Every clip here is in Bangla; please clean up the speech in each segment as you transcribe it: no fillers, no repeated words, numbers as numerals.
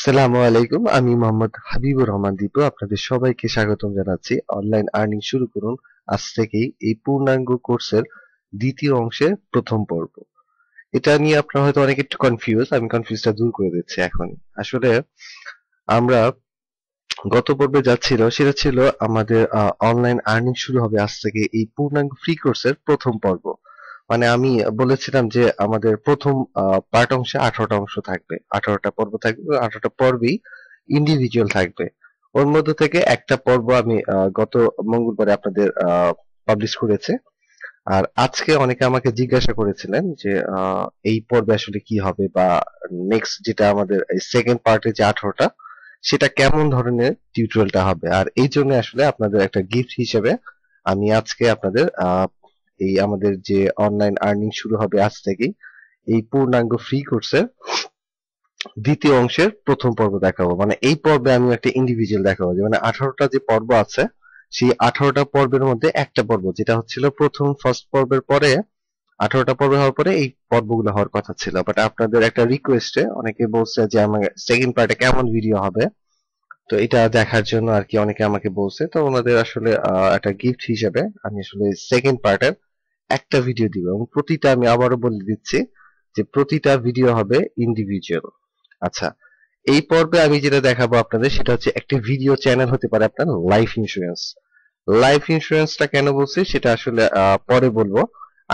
আসসালামু আলাইকুম। আমি মোহাম্মদ হাবিবুর রহমান দীপু। আপনাদের সবাইকে স্বাগতম জানাচ্ছি। অনলাইন আর্নিং শুরু করুন আজ থেকেই এই পূর্ণাঙ্গ কোর্সের দ্বিতীয় অংশের প্রথম পর্ব। এটা নিয়ে আপনারা হয়তো অনেকে একটু কনফিউজ। আমি কনফিউজটা দূর করে দিচ্ছি এখন। আসলে আমরা গত পর্বে যা ছিল সেটা ছিল আমাদের অনলাইন আর্নিং শুরু হবে আজ থেকে এই পূর্ণাঙ্গ ফ্রি কোর্সের প্রথম পর্ব। মানে আমি বলেছিলাম যে আমাদের প্রথম পার্ট অংশে 18টা অংশ থাকবে, 18টা পর্ব থাকবে, 18টা পর্বই ইন্ডিভিজুয়াল থাকবে। ওর মধ্যে থেকে একটা পর্ব আমি গত মঙ্গলবারে আপনাদের পাবলিশ করেছে। আর আজকে অনেকে আমাকে জিজ্ঞাসা করেছিলেন যে এই পর্বে আসলে কি হবে, বা নেক্সট যেটা আমাদের সেকেন্ড পার্টে যে 18টা সেটা কেমন ধরনের টিউটোরিয়ালটা হবে। আর এই জন্য আসলে আপনাদের একটা গিফট হিসেবে আমি আজকে আপনাদের এই আমাদের যে অনলাইন আর্নিং শুরু হবে আজ থেকেই এই পূর্ণাঙ্গ ফ্রি কোর্সের দ্বিতীয় অংশের প্রথম পর্ব দেখাবো। মানে এই পর্বে আমি একটা ইন্ডিভিজুয়াল দেখাবো, যে মানে 18টা যে পর্ব আছে সেই 18টা পর্বের মধ্যে একটা পর্ব যেটা হচ্ছিল প্রথম ফার্স্ট পর্বের পরে, 18টা পর্ব হওয়ার পরে এই পর্বগুলো হওয়ার কথা ছিল। বাট আপনাদের একটা রিকোয়েস্টে অনেকে বলছে যে আমার সেকেন্ড পার্টে কেমন ভিডিও হবে, তো এটা দেখার জন্য আর কি অনেকে আমাকে বলছে। তো ওনাদের আসলে একটা গিফট হিসেবে আমি আসলে সেকেন্ড পার্টের একটা ভিডিও দিব, এবং প্রতিটা আমি আবারও বলে দিচ্ছি যে প্রতিটা ভিডিও হবে ইন্ডিভিজুয়াল। আচ্ছা, এই পর্বে আমি যেটা দেখাবো আপনাদের সেটা হচ্ছে একটা ভিডিও চ্যানেল হতে পারে আপনার লাইফ ইন্স্যুরেন্স। লাইফ ইন্স্যুরেন্সটা কেন বলছি সেটা আসলে পরে বলবো।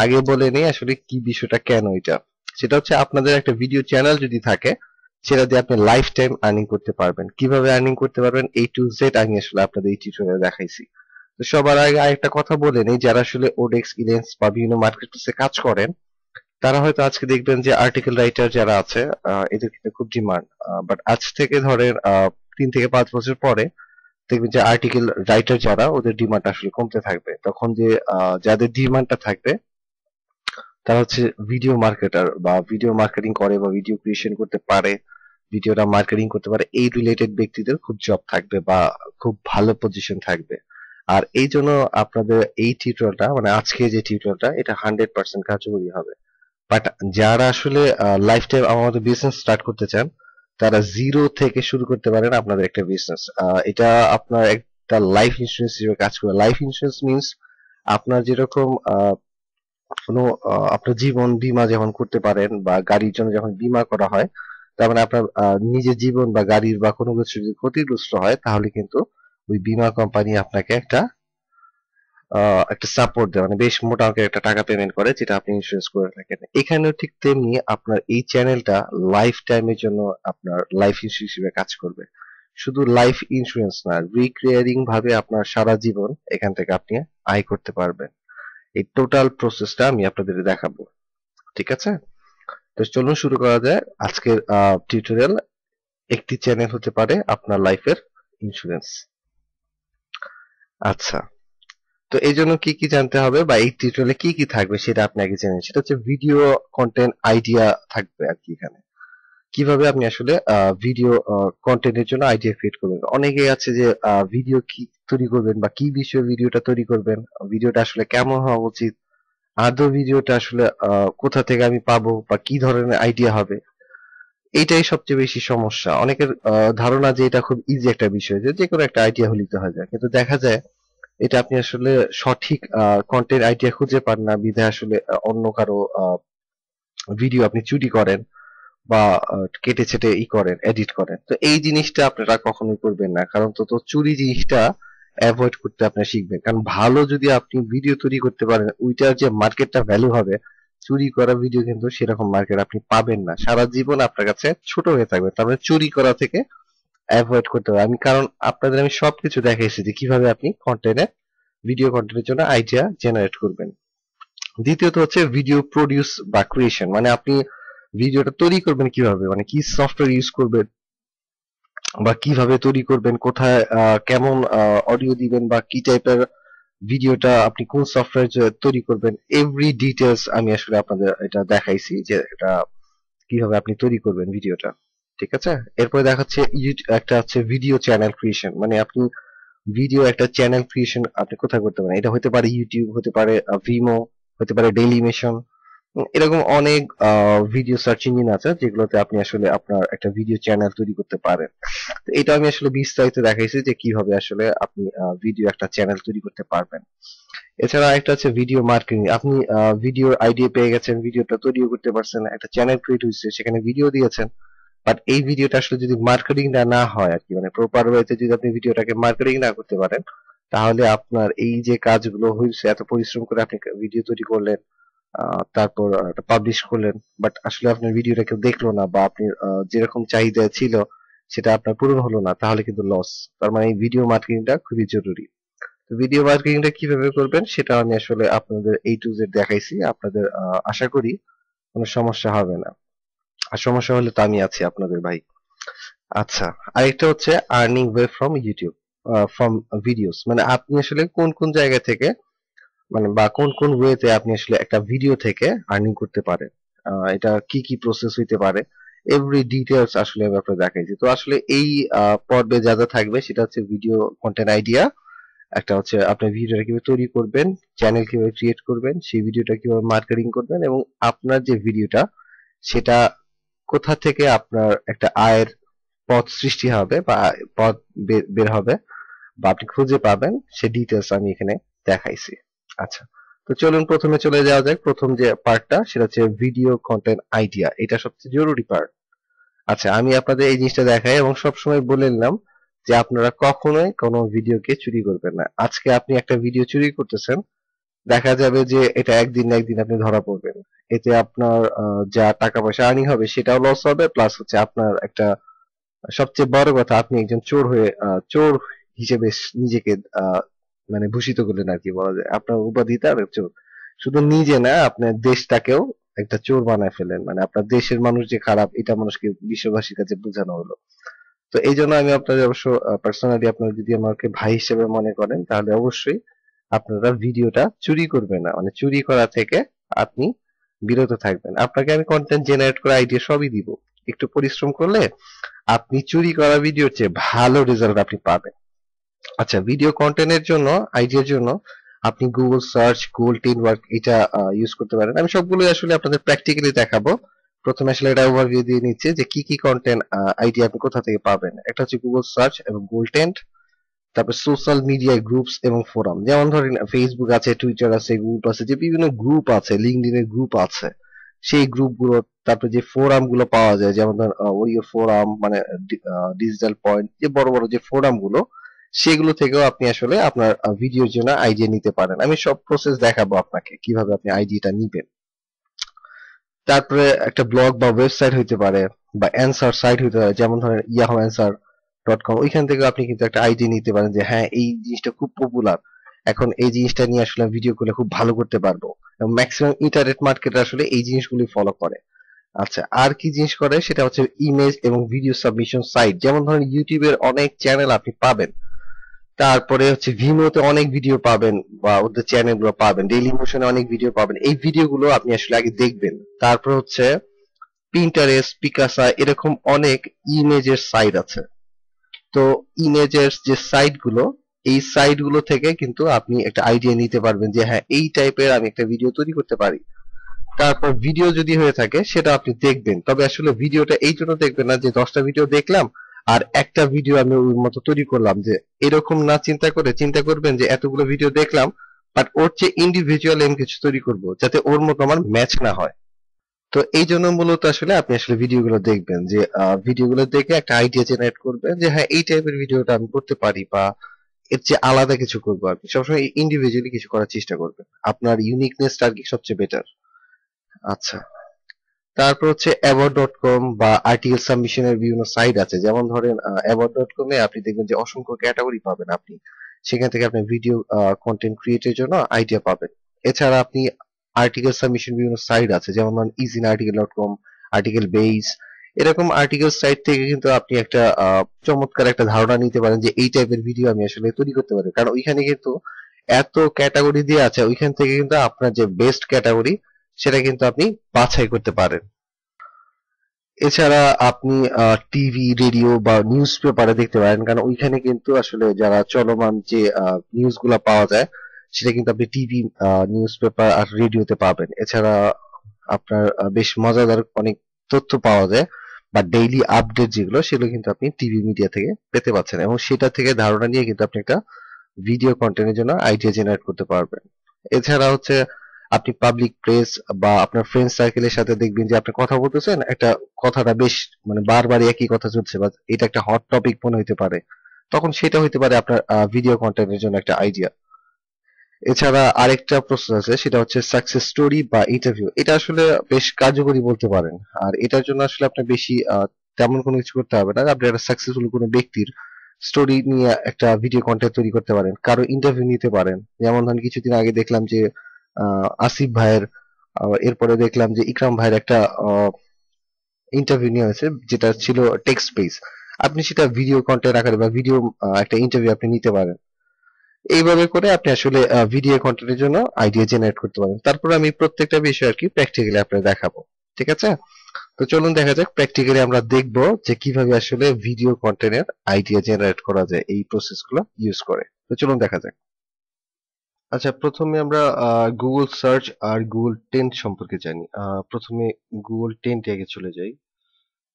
আগে বলে নেই আসলে কি বিষয়টা কেন এটা। সেটা হচ্ছে আপনাদের একটা ভিডিও চ্যানেল যদি থাকে সেটা দিয়ে আপনি লাইফ টাইম আর্নিং করতে পারবেন। কিভাবে আর্নিং করতে পারবেন A to Z আমি আসলে আপনাদের এই টিউটোরিয়ালে দেখাইছি। তো সবার আগে আরেকটা কথা বলে নেই, যারা আসলে ওডেক্স, ইলেন্স বা বিভিন্ন মার্কেটপ্লেসে কাজ করেন তারা হয়তো আজকে দেখবেন যে আর্টিকেল রাইটার যারা আছে এদের কিন্তু খুব ডিমান্ড। বাট আজ থেকে ধরেন 3 থেকে 5 বছর পরে দেখবেন যে আর্টিকেল রাইটার যারা ওদের ডিমান্ড আসলে কমতে থাকবে। তখন যে যাদের ডিমান্ডটা থাকবে তারা হচ্ছে ভিডিও মার্কেটার, বা ভিডিও মার্কেটিং করে বা ভিডিও ক্রিয়েশন করতে পারে, ভিডিওটা মার্কেটিং করতে পারে, এই রিলেটেড ব্যক্তিদের খুব জব থাকবে বা খুব ভালো পজিশন থাকবে। আর এই জন্য আপনাদের এই টিউটোরিয়ালটা, মানে আজকে যে টিউটোরিয়ালটা, এটা 100% কার্যকরী হবে। বাট যারা আসলে লাইফ টাইম আমাদের বিজনেস স্টার্ট করতে চান তারা জিরো থেকে শুরু করতে পারেন আপনাদের একটা বিজনেস। এটা আপনার একটা লাইফ ইন্স্যুরেন্স হিসেবে কাজ করে। লাইফ ইন্স্যুরেন্স মিনস আপনার যেরকম কোনো আপনার জীবন বীমা যখন করতে পারেন বা গাড়ির জন্য যখন বীমা করা হয়, তার মানে আপনার নিজের জীবন বা গাড়ির বা কোনো কিছু যদি ক্ষতিগ্রস্ত হয় তাহলে কিন্তু ওই বীমা কোম্পানি আপনাকে একটা সাপোর্ট দেয়, মানে বেশ মোটা অঙ্কের একটা টাকা পেমেন্ট করে যেটা আপনি ইন্স্যুরেন্স করে থাকেন। এখানেও ঠিক তেমনি আপনার এই চ্যানেলটা লাইফ টাইমের জন্য আপনার লাইফ ইন্স্যুরেন্স হিসেবে কাজ করবে। শুধু লাইফ ইন্স্যুরেন্স না, রিক্রিয়ারিং ভাবে আপনার সারা জীবন এখান থেকে আপনি আয় করতে পারবেন। এই টোটাল প্রসেসটা আমি আপনাদের দেখাবো। ঠিক আছে, তো চলুন শুরু করা যায় আজকের টিউটোরিয়াল। একটি চ্যানেল হতে পারে আপনার লাইফের ইন্স্যুরেন্স। আচ্ছা, তো এই জন্য কি কি জানতে হবে বা এই টিউটোরিয়ালে কি কি থাকবে সেটা আপনি আগে জেনে নিন। সেটা হচ্ছে ভিডিও কন্টেন্ট আইডিয়া থাকবে আর কি। এখানে কিভাবে আপনি আসলে ভিডিও কন্টেন্টের জন্য আইডিয়া ক্রিয়েট করবেন। অনেকেই আছে যে ভিডিও কি তৈরি করবেন বা কি বিষয়ে ভিডিওটা তৈরি করবেন, ভিডিওটা আসলে কেমন হওয়া উচিত, আদৌ ভিডিওটা আসলে কোথা থেকে আমি পাবো বা কি ধরনের আইডিয়া হবে। এইটাই সবচেয়ে বেশি সমস্যা। অনেকের ধারণা যে এটা খুব ইজি একটা বিষয়, যে যে কোনো একটা আইডিয়া হলেই তো হয়ে যায়, কিন্তু দেখা যায় এটা আপনি আসলে সঠিক কন্টেন্ট আইডিয়া খুঁজে পান না, বিধায় আসলে অন্য কারো ভিডিও আপনি চুরি করেন বা কেটে ছেটে করেন, এডিট করেন। তো এই জিনিসটা আপনারা কখনোই করবেন না, কারণ তো চুরি জিনিসটা অ্যাভয়েড করতে আপনি শিখবেন। কারণ ভালো যদি আপনি ভিডিও তৈরি করতে পারেন, ওইটার যে মার্কেটটা ভ্যালু হবে, চুরি করা ভিডিও কিন্তু সেরকম মার্কেট আপনি পাবেন না। সারা জীবন আপনার কাছে ছোট হয়ে থাকবে। তার মানে চুরি করা থেকে অ্যাভয়েড করতে হবে। কারণ আপনাদের আমি সবকিছু দেখাইছি যে কিভাবে আপনি ভিডিও কন্টেন্টের জন্য আইডিয়া জেনারেট করবেন। দ্বিতীয়ত হচ্ছে ভিডিও প্রডিউস বা ক্রিয়েশন, মানে আপনি ভিডিওটা তৈরি করবেন কিভাবে, মানে কি সফটওয়্যার ইউজ করবেন বা কিভাবে তৈরি করবেন, কোথায় কেমন অডিও দিবেন বা কি টাইপের ভিডিওটা আপনি কোন সফটওয়্যার তৈরি করবেন, এভরি ডিটেলস আমি আসলে আপনাদের এটা দেখাইছি যে এটা কিভাবে আপনি তৈরি করবেন ভিডিওটা। ঠিক আছে, এরপরে দেখাচ্ছে একটা হচ্ছে ভিডিও চ্যানেল ক্রিয়েশন, মানে আপনি ভিডিও একটা চ্যানেল ক্রিয়েশন আপনি কোথায় করতে পারেন। এটা হতে পারে ইউটিউব, হতে পারে ভিমো, হতে পারে ডেইলিমেশন, এরকম অনেক ভিডিও সার্চ ইঞ্জিন আছে যেগুলোতে আপনি আসলে আপনার একটা ভিডিও চ্যানেল তৈরি করতে পারেন। তো এটা আমি আসলে বিস্তারিত দেখাইছি যে কিভাবে আসলে আপনি ভিডিও একটা চ্যানেল তৈরি করতে পারবেন। এছাড়া একটা আছে ভিডিও মার্কেটিং। আপনি ভিডিওর আইডিয়া পেয়ে গেছেন, ভিডিওটা তৈরিও করতে পারছেন, একটা চ্যানেল ক্রিয়েট হয়েছে, সেখানে ভিডিও দিয়েছেন। বাট এই ভিডিওটা আসলে যদি মার্কেটিংটা না হয় আর কি, মানে প্রপার ওয়েতে যদি আপনি ভিডিওটাকে মার্কেটিং না করতে পারেন, তাহলে আপনার এই যে কাজগুলো হয়েছে, এত পরিশ্রম করে আপনি ভিডিও তৈরি করলেন, তারপর পাবলিশ করলেন, বাট আসলে আপনার ভিডিওটা কেউ দেখলো না, বা আপনি যেরকম চাহিদা ছিল সেটা আপনার পূরণ হলো না, তাহলে কিন্তু লস। তার মানে এই ভিডিও মার্কেটিংটা খুবই জরুরি। তো ভিডিও মার্কেটিংটা কিভাবে করবেন সেটা আমি আসলে আপনাদের A to Z দেখাইছি। আপনাদের আশা করি কোনো সমস্যা হবে না। আর সমস্যা হলে তো আমি আছি আপনাদের ভাই। আচ্ছা, আরেকটা হচ্ছে earning way from YouTube, from videos. মানে আপনি আসলে কোন কোন জায়গা থেকে, মানে বা কোন কোন ওয়েতে আপনি আসলে একটা ভিডিও থেকে আর্নিং করতে পারেন, এটা কি কি প্রসেস হইতে পারে, এভরি ডিটেলস আসলে আমি আপনাকে দেখাইছি। তো আসলে এই পর্বে যা যা থাকবে সেটা হচ্ছে ভিডিও কন্টেন্ট আইডিয়া, একটা হচ্ছে আপনার ভিডিওটা কিভাবে তৈরি করবেন, চ্যানেল কিভাবে ক্রিয়েট করবেন, সেই ভিডিওটা কিভাবে মার্কেটিং করবেন, এবং আপনার যে ভিডিওটা সেটা কোথা থেকে আপনার একটা আয়ের পথ সৃষ্টি হবে, বা পথ বের হবে, বা আপনি খুঁজে পাবেন, সে ডিটেলস আমি এখানে দেখাইছি। আচ্ছা, তো চলুন প্রথমে চলে যাওয়া যাক। প্রথম যে পার্টটা সেটা হচ্ছে ভিডিও কন্টেন্ট আইডিয়া, এটা সবচেয়ে জরুরি পার্ট। আচ্ছা, আমি আপনাদের এই জিনিসটা দেখাই এবং সবসময় বলে নিলাম যে আপনারা কখনোই কোনো ভিডিওকে চুরি করবেন না। আজকে আপনি একটা ভিডিও চুরি করতেছেন, দেখা যাবে যে এটা একদিন না একদিন আপনি ধরা পড়বেন। এতে আপনার যা টাকা পয়সা আর্নিং হবে সেটাও লস হবে, প্লাস হচ্ছে আপনার একটা, সবচেয়ে বড় কথা, আপনি একজন চোর হয়ে চোর হিসেবে নিজেকে আহ, মানে ভূষিত করলেন আর কি বলা যায়। আপনার উপাধিটা আর চোর। শুধু নিজে না, আপনার দেশটাকেও একটা চোর বানায় ফেলেন। মানে আপনার দেশের মানুষ যে খারাপ, এটা মানুষকে বিশ্ববাসীর কাছে বোঝানো হলো। তো এই জন্য আমি আপনাদের অবশ্য পার্সোনালি, আপনারা যদি আমাকে ভাই হিসেবে মনে করেন, তাহলে অবশ্যই আপনারা ভিডিওটা চুরি করবেন না। মানে চুরি করা থেকে আপনি বিরত থাকবেন। আপনাকে আমি কন্টেন্ট জেনারেট করা আইডিয়া সবই দিব। একটু পরিশ্রম করলে আপনি চুরি করা ভিডিওর চেয়ে ভালো রেজাল্ট আপনি পাবেন। আচ্ছা, ভিডিও কন্টেন্টের জন্য, আইডিয়ার জন্য আপনি গুগল সার্চ, গুগল টিনওয়ার্ক এটা ইউজ করতে পারেন। আমি সবগুলোই আসলে আপনাদের প্র্যাকটিক্যালি দেখাবো। প্রথমে আসলে এটা ওভারভিউ দিয়ে নিচ্ছে যে কি কি কন্টেন্ট আইডিয়া আপনি কোথা থেকে পাবেন। একটা হচ্ছে গুগল সার্চ এবং গুগল টেন্ট। তারপর সোশ্যাল মিডিয়া গ্রুপস এবং ফোরাম, যেমন ধরেন ফেসবুক আছে, টুইটার আছে, গ্রুপ আছে, যে বিভিন্ন গ্রুপ আছে, লিঙ্কডইন এর গ্রুপ আছে, সেই গ্রুপগুলো। তারপর যে ফোরাম গুলো পাওয়া যায়, যেমন ধরেন ওরিও ফোরাম, মানে ডিজিটাল পয়েন্ট, যে বড় বড় যে ফোরাম গুলো, সেগুলো থেকেও আপনি আসলে আপনার ভিডিওর জন্য আইডিয়া নিতে পারেন। আমি সব প্রসেস দেখাবো আপনাকে কিভাবে আপনি আইডিয়াটা নিবেন। তারপরে একটা ব্লগ বা ওয়েবসাইট হইতে পারে, বা অ্যান্সার সাইট হইতে পারে, যেমন ধরেন ইয়াহু অ্যান্সার .com। ওইখান থেকে আপনি কিন্তু একটা আইডিয়া নিতে পারেন যে হ্যাঁ, এই জিনিসটা খুব পপুলার, এখন এই জিনিসটা নিয়ে আসলে ভিডিও করলে খুব ভালো করতে পারবো। এবং ম্যাক্সিমাম ইন্টারনেট মার্কেট আসলে এই জিনিসগুলি ফলো করে। আচ্ছা, আর কি জিনিস করে সেটা হচ্ছে ইমেজ এবং ভিডিও সাবমিশন সাইট, যেমন ধরেন ইউটিউবের অনেক চ্যানেল আপনি পাবেন, তারপরে হচ্ছে ভিমোতে অনেক ভিডিও পাবেন, বা ওদের চ্যানেল গুলো পাবেন, ডেইলি মোশনে অনেক ভিডিও পাবেন। এই ভিডিওগুলো আপনি আসলে আগে দেখবেন। তারপর হচ্ছে পিন্টারেস্ট, পিকাসা, এরকম অনেক ইমেজের সাইট আছে। তো ইমেজের যে সাইট গুলো, এই সাইট গুলো থেকে কিন্তু আপনি একটা আইডিয়া নিতে পারবেন যে হ্যাঁ, এই টাইপের আমি একটা ভিডিও তৈরি করতে পারি। তারপর ভিডিও যদি হয়ে থাকে সেটা আপনি দেখবেন, তবে আসলে ভিডিওটা এই জন্য দেখবেন না যে 10টা ভিডিও দেখলাম আর একটা ভিডিও আমি ওর মতো তৈরি করলাম, যে এরকম না চিন্তা করে চিন্তা করবেন যে এতগুলো ভিডিও দেখলাম, বাট ওর চেয়ে ইন্ডিভিজুয়াল আমি কিছু তৈরি করব যাতে ওর মতো আমার ম্যাচ না হয়। তো এই জন্য মূলত আসলে আপনি আসলে ভিডিওগুলো দেখবেন, যে ভিডিওগুলো দেখে একটা আইডিয়া জেনারেট করবেন যে হ্যাঁ, এই টাইপের ভিডিওটা আমি করতে পারি, বা এর চেয়ে আলাদা কিছু করবো। আপনি সবসময় ইন্ডিভিজুয়ালি কিছু করার চেষ্টা করবেন, আপনার ইউনিকনেসটা আর কি সবচেয়ে বেটার। আচ্ছা, তারপর হচ্ছে অ্যাওয়ার্ড.কম বা আর্টিকেল সাবমিশনের বিভিন্ন সাইট আছে, যেমন ধরেন অ্যাওয়ার্ড.কম এ আপনি দেখবেন যে অসংখ্য ক্যাটাগরি পাবেন আপনি, সেখান থেকে আপনি ভিডিও কন্টেন্ট ক্রিয়েটের জন্য আইডিয়া পাবেন। এছাড়া আপনি আর্টিকেল সাবমিশন বিভিন্ন সাইট আছে, যেমন ধরেন ইজিনআর্টিকেল.কম, আর্টিকেল বেইজ, এরকম আর্টিকেল সাইট থেকে কিন্তু আপনি একটা চমৎকার একটা ধারণা নিতে পারেন যে এই টাইপের ভিডিও আমি আসলে তৈরি করতে পারি, কারণ ওইখানে কিন্তু এত ক্যাটাগরি দিয়ে আছে, ওইখান থেকে কিন্তু আপনার যে বেস্ট ক্যাটাগরি সেটা কিন্তু আপনি বাছাই করতে পারেন। এছাড়া আপনি টিভি, রেডিও বা নিউজ পেপারে দেখতে পারেন, কারণ ওইখানে কিন্তু আসলে যারা চলমান যে নিউজ গুলা পাওয়া যায় সেটা কিন্তু আপনি টিভি, নিউজ পেপার আর রেডিওতে পাবেন। এছাড়া আপনার বেশ মজাদার অনেক তথ্য পাওয়া যায়, বা ডেইলি আপডেট যেগুলো সেগুলো কিন্তু আপনি টিভি মিডিয়া থেকে পেতে পাচ্ছেন, এবং সেটা থেকে ধারণা নিয়ে কিন্তু আপনি একটা ভিডিও কন্টেন্টের জন্য আইডিয়া জেনারেট করতে পারবেন। এছাড়া হচ্ছে আপনি পাবলিক প্লেস বা আপনার ফ্রেন্ড সার্কেলের সাথে দেখবেন যে আপনি কথা বলতেছেন, একটা কথাটা বেশ মানে বারবার একই কথা চলছে, বা এটা একটা হট টপিক মনে হতে পারে, তখন সেটা হতে পারে আপনার ভিডিও কন্টেন্টের জন্য একটা আইডিয়া। এছাড়া আরেকটা প্রসেস আছে, সেটা হচ্ছে সাকসেস স্টোরি বা ইন্টারভিউ। এটা আসলে বেশ কার্যকরী বলতে পারেন। আর এটার জন্য আসলে আপনার বেশি তেমন কোনো কিছু করতে হবে না। আপনি একটা সাকসেসফুল কোনো ব্যক্তির স্টোরি নিয়ে একটা ভিডিও কন্টেন্ট তৈরি করতে পারেন, কারো ইন্টারভিউ নিতে পারেন। যেমন ধরেন কিছুদিন আগে দেখলাম যে আসিফ ভাইয়ের, এরপরে দেখলাম যে ইকরাম ভাইয়ের একটা ইন্টারভিউ নেওয়া হয়েছে, যেটা ছিল টেক্সট বেস। আপনি সেটা ভিডিও কন্টেন্ট আকারে বা ভিডিও একটা ইন্টারভিউ আপনি নিতে পারেন। এইভাবে করে আপনি আসলে ভিডিও কন্টেন্টের জন্য আইডিয়া জেনারেট করতে পারেন। তারপর আমি প্রত্যেকটা বিষয় আর কি প্র্যাকটিক্যালি আপনাদের দেখাবো। ঠিক আছে? তো চলুন দেখা যাক, প্র্যাকটিক্যালি আমরা দেখব যে কিভাবে আসলে ভিডিও কন্টেন্টের আইডিয়া জেনারেট করা যায় এই প্রসেসগুলো ইউজ করে। তো চলুন দেখা যাক। আচ্ছা, প্রথমে আমরা গুগল সার্চ আর গুগল ট্রেন্ড সম্পর্কে জানি। প্রথমে গুগল ট্রেন্ডে আগে চলে যাই।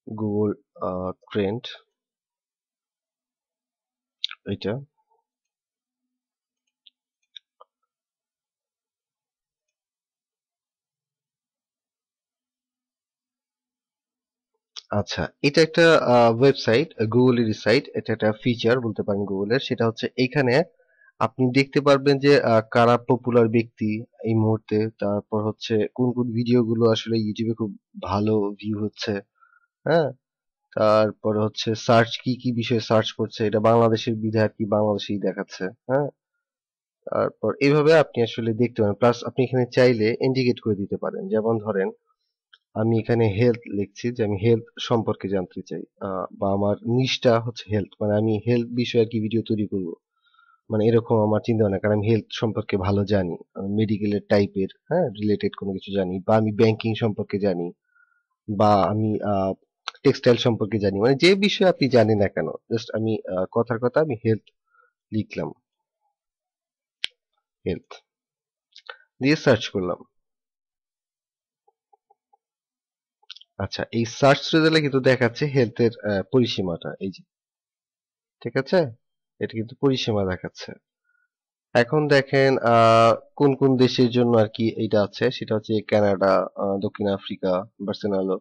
গুগল ট্রেন্ড, এটা। আচ্ছা, এটা একটা ওয়েবসাইট, গুগলেরই সাইট। এটা একটা ফিচার বলতে পারেন গুগলের। সেটা হচ্ছে এখানে আপনি দেখতে পারবেন যে কারা পপুলার ব্যক্তি এই মুহূর্তে, তারপর হচ্ছে কোন কোন ভিডিও গুলো আসলে ইউটিউবে খুব ভালো ভিউ হচ্ছে, হ্যাঁ। তারপর হচ্ছে সার্চ কি কি বিষয়ে সার্চ করছে, এটা বাংলাদেশের বিধায় কি বাংলাদেশেই দেখাচ্ছে, হ্যাঁ। তারপর এইভাবে আপনি আসলে দেখতে পারেন। প্লাস আপনি এখানে চাইলে ইন্ডিকেট করে দিতে পারেন। যেমন ধরেন আমি এখানে হেলথ লিখছি, যে আমি হেলথ সম্পর্কে জানতে চাই, বা আমার নিশটা হচ্ছে হেলথ, মানে আমি হেলথ বিষয়ে কি ভিডিও তৈরি করব, মানে এরকম আমার চিন্তা ভাবনা। কারণ আমি হেলথ সম্পর্কে ভালো জানি, মেডিকেলের টাইপের, হ্যাঁ, রিলেটেড কোনো কিছু জানি, বা আমি ব্যাংকিং সম্পর্কে জানি, বা আমি টেক্সটাইল সম্পর্কে জানি, মানে যে বিষয়ে আপনি জানেন না কেন, জাস্ট আমি কথার কথা আমি হেলথ লিখলাম, হেলথ দিয়ে সার্চ করলাম। আচ্ছা, এই সার্চ রেজাল্টে কিন্তু দেখাচ্ছে হেলথের পরিসীমাটা, এই যে, ঠিক আছে, এটা কিন্তু পরিসীমা দেখাচ্ছে। এখন দেখেন কোন কোন দেশের জন্য আর কি এটা আছে, সেটা হচ্ছে কানাডা, দক্ষিণ আফ্রিকা, বার্সেলোনা,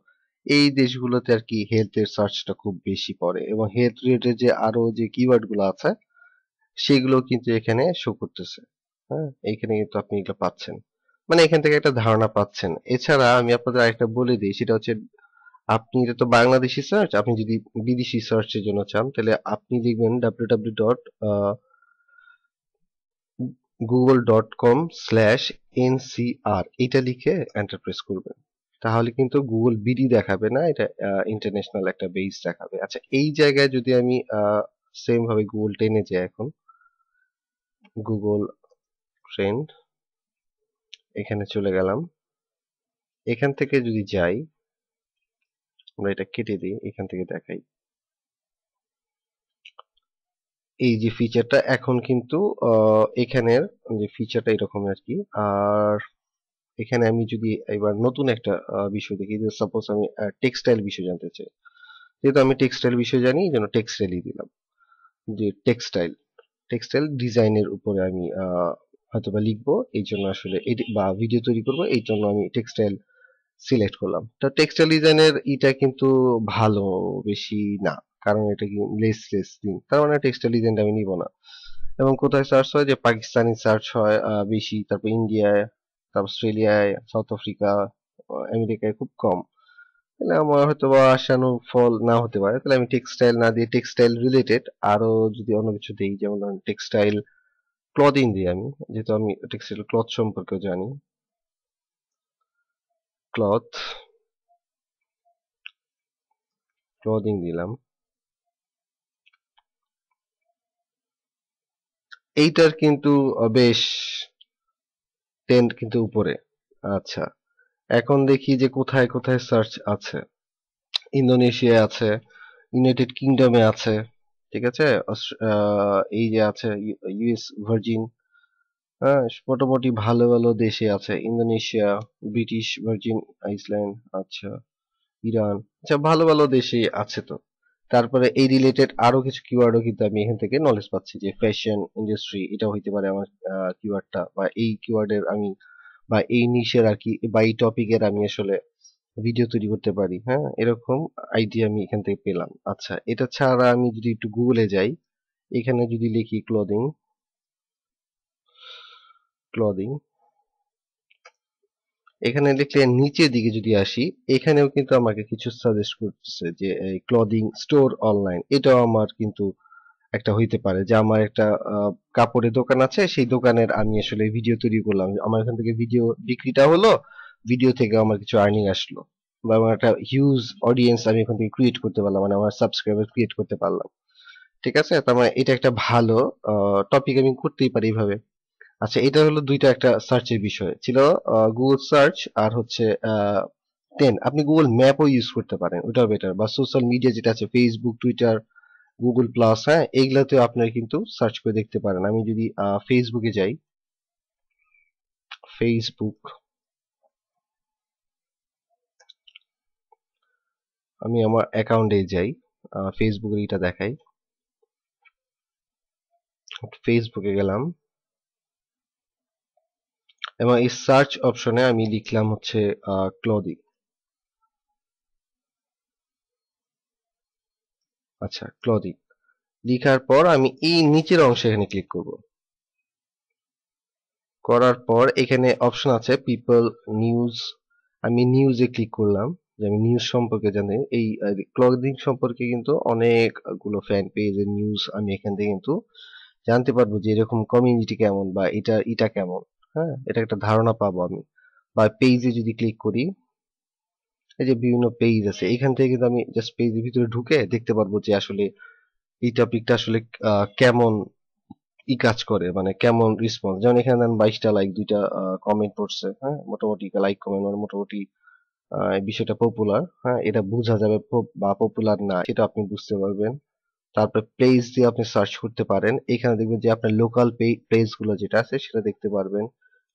এই দেশগুলোতে আর কি হেলথের সার্চটা খুব বেশি পড়ে, এবং হেলথ রিলেটেড যে আরো যে কিওয়ার্ড গুলো আছে সেগুলো কিন্তু এখানে শো করতেছে। হ্যাঁ, এখানে কিন্তু আপনি এগুলো পাচ্ছেন, মানে এখান থেকে একটা ধারণা পাচ্ছেন। এছাড়া আমি আপনাদের আরেকটা বলে দিই, সেটা হচ্ছে আপনি, এটা তো বাংলাদেশি সার্চ, আপনি যদি বিদেশি সার্চের জন্য চান তাহলে আপনি লিখবেন www.google.com/ncr, এটা লিখে এন্টার প্রেস করবেন। তাহলে কিন্তু গুগল বিডি দেখাবে না, এটা ইন্টারন্যাশনাল একটা বেস দেখাবে। আচ্ছা, এই জায়গায় যদি আমি সেম ভাবে গুগল টেনে যাই, এখন গুগল ট্রেন্ড, এখানে চলে গেলাম। এখান থেকে যদি যাই, আমরা এটা কেটে দিই, এখান থেকে দেখাই। এই যে ফিচারটা এখন কিন্তু এখানের যে ফিচারটা এরকম আর কি। আর এখানে আমি যদি এবার নতুন একটা বিষয় দেখি, যে সাপোজ আমি টেক্সটাইল বিষয় জানতে চাই, যেহেতু আমি টেক্সটাইল বিষয় জানি এই জন্য টেক্সটাইলই দিলাম, যে টেক্সটাইল, টেক্সটাইল ডিজাইনের উপরে আমি হয়তোবা লিখবো, এই জন্য আসলে বা ভিডিও তৈরি করব, এই জন্য আমি টেক্সটাইল সিলেক্ট করলাম। তো টেক্সটাইল ডিজাইনের এটা কিন্তু ভালো বেশি না, কারণ এটা কি লেস দিন, তার মানে টেক্সটাইল ডিজাইনটা আমি নিব না। এবং কোথায় সার্চ হয়, যে পাকিস্তানি সার্চ হয় বেশি, তারপর ইন্ডিয়ায়, তারপর অস্ট্রেলিয়ায়, সাউথ আফ্রিকা, আমেরিকায় খুব কম। তাহলে আমার হয়তো বা আশানু ফল না হতে পারে, তাহলে আমি টেক্সটাইল না দিয়ে টেক্সটাইল রিলেটেড আরো যদি অন্য কিছু দিই, যেমন ধরেন টেক্সটাইল ক্লদিং দিই আমি, যেহেতু আমি টেক্সটাইল ক্লথ সম্পর্কেও জানি, ক্লথ, ক্লদিং দিলাম। এইটার কিন্তু বেশ ট্রেন্ড কিন্তু উপরে। আচ্ছা, এখন দেখি যে কোথায় কোথায় সার্চ আছে। ইন্দোনেশিয়ায় আছে, ইউনাইটেড কিংডমে আছে, ঠিক আছে, এই যে আছে ইউএস ভার্জিন, হ্যাঁ, মোটামুটি ভালো ভালো দেশে আছে, ইন্দোনেশিয়া, ব্রিটিশ ভার্জিন আইল্যান্ড, আচ্ছা ইরান, আচ্ছা ভালো ভালো দেশে আছে তো। তারপরে এই রিলেটেড আরো কিছু কিওয়ার্ডও কিন্তু আমি এখান থেকে নলেজ পাচ্ছি, যে ফ্যাশন ইন্ডাস্ট্রি, এটা হইতে পারে আমার কিওয়ার্ডটা, বা এই কিওয়ার্ডের আমি, বা এই নিশের আর কি, বা এই টপিকের আমি আসলে ভিডিও তৈরি করতে পারি। হ্যাঁ, এরকম আইডিয়া আমি এখান থেকে পেলাম। আচ্ছা, এটা ছাড়া আমি যদি একটু গুগলে যাই, এখানে যদি লিখি ক্লদিং, ক্লদিং, এখানে লিখলে নিচের দিকে যদি আসি, এখানেও কিন্তু আমাকে কিছু সাজেস্ট করতেছে, যে এই ক্লদিং স্টোর অনলাইন, এটাও আমার কিন্তু একটা হইতে পারে, যে আমার একটা কাপড়ের দোকান আছে, সেই দোকানের আমি আসলে ভিডিও তৈরি করলাম, আমার এখান থেকে ভিডিও বিক্রিটা হলো, ভিডিও থেকে আমার কিছু আর্নিং আসলো, বা আমার একটা হিউজ অডিয়েন্স আমি এখান থেকে ক্রিয়েট করতে পারলাম, মানে আমার সাবস্ক্রাইবার ক্রিয়েট করতে পারলাম। ঠিক আছে, তার মানে এটা একটা ভালো টপিক, আমি করতেই পারি এইভাবে। আচ্ছা, এটা হলো দুইটা একটা সার্চের বিষয় ছিল, গুগল সার্চ আর হচ্ছে দেন আপনি গুগল ম্যাপও ইউজ করতে পারেন, ওটাও বেটার, বা সোশ্যাল মিডিয়া যেটা আছে ফেসবুক, টুইটার, গুগল প্লাস, হ্যাঁ এইগুলাতেও আপনারা কিন্তু সার্চ করে দেখতে পারেন। আমি যদি ফেসবুকে যাই, ফেসবুক, আমি আমার অ্যাকাউন্টে যাই, ফেসবুকের এটা দেখাই, ফেসবুকে গেলাম, এবং এই সার্চ অপশনে আমি লিখলাম হচ্ছে ক্লদিং। আচ্ছা, ক্লদিং লিখার পর আমি এই নিচের অংশে এখানে ক্লিক করব। করার পর এখানে অপশন আছে পিপল, নিউজ, আমি নিউজে ক্লিক করলাম, যে আমি নিউজ সম্পর্কে জানি। এই ক্লদিং সম্পর্কে কিন্তু অনেকগুলো ফ্যান পেজের নিউজ আমি এখান থেকে কিন্তু জানতে পারবো, যে এরকম কমিউনিটি কেমন, বা এটা কেমন। হ্যাঁ, এটা একটা ধারণা পাবো আমি। বা পেজে যদি ক্লিক করি, এই যে বিভিন্ন পেজ আছে, এখান থেকে কিন্তু আমি জাস্ট পেজের ভিতরে ঢুকে দেখতে পারবো যে আসলে এই টপিকটা আসলে কেমন কাজ করে, মানে কেমন রেসপন্স। যেমন এখানে দেন 22টা লাইক, 2টা কমেন্ট পড়ছে, হ্যাঁ মোটামুটি লাইক কমেন্ট, মানে মোটামুটি এই বিষয়টা পপুলার, হ্যাঁ এটা বোঝা যাবে বা পপুলার না, এটা আপনি বুঝতে পারবেন। তারপরে প্লেস দিয়ে আপনি সার্চ করতে পারেন, এখানে দেখবেন যে আপনার লোকাল প্লেস গুলো যেটা আছে সেটা দেখতে পারবেন।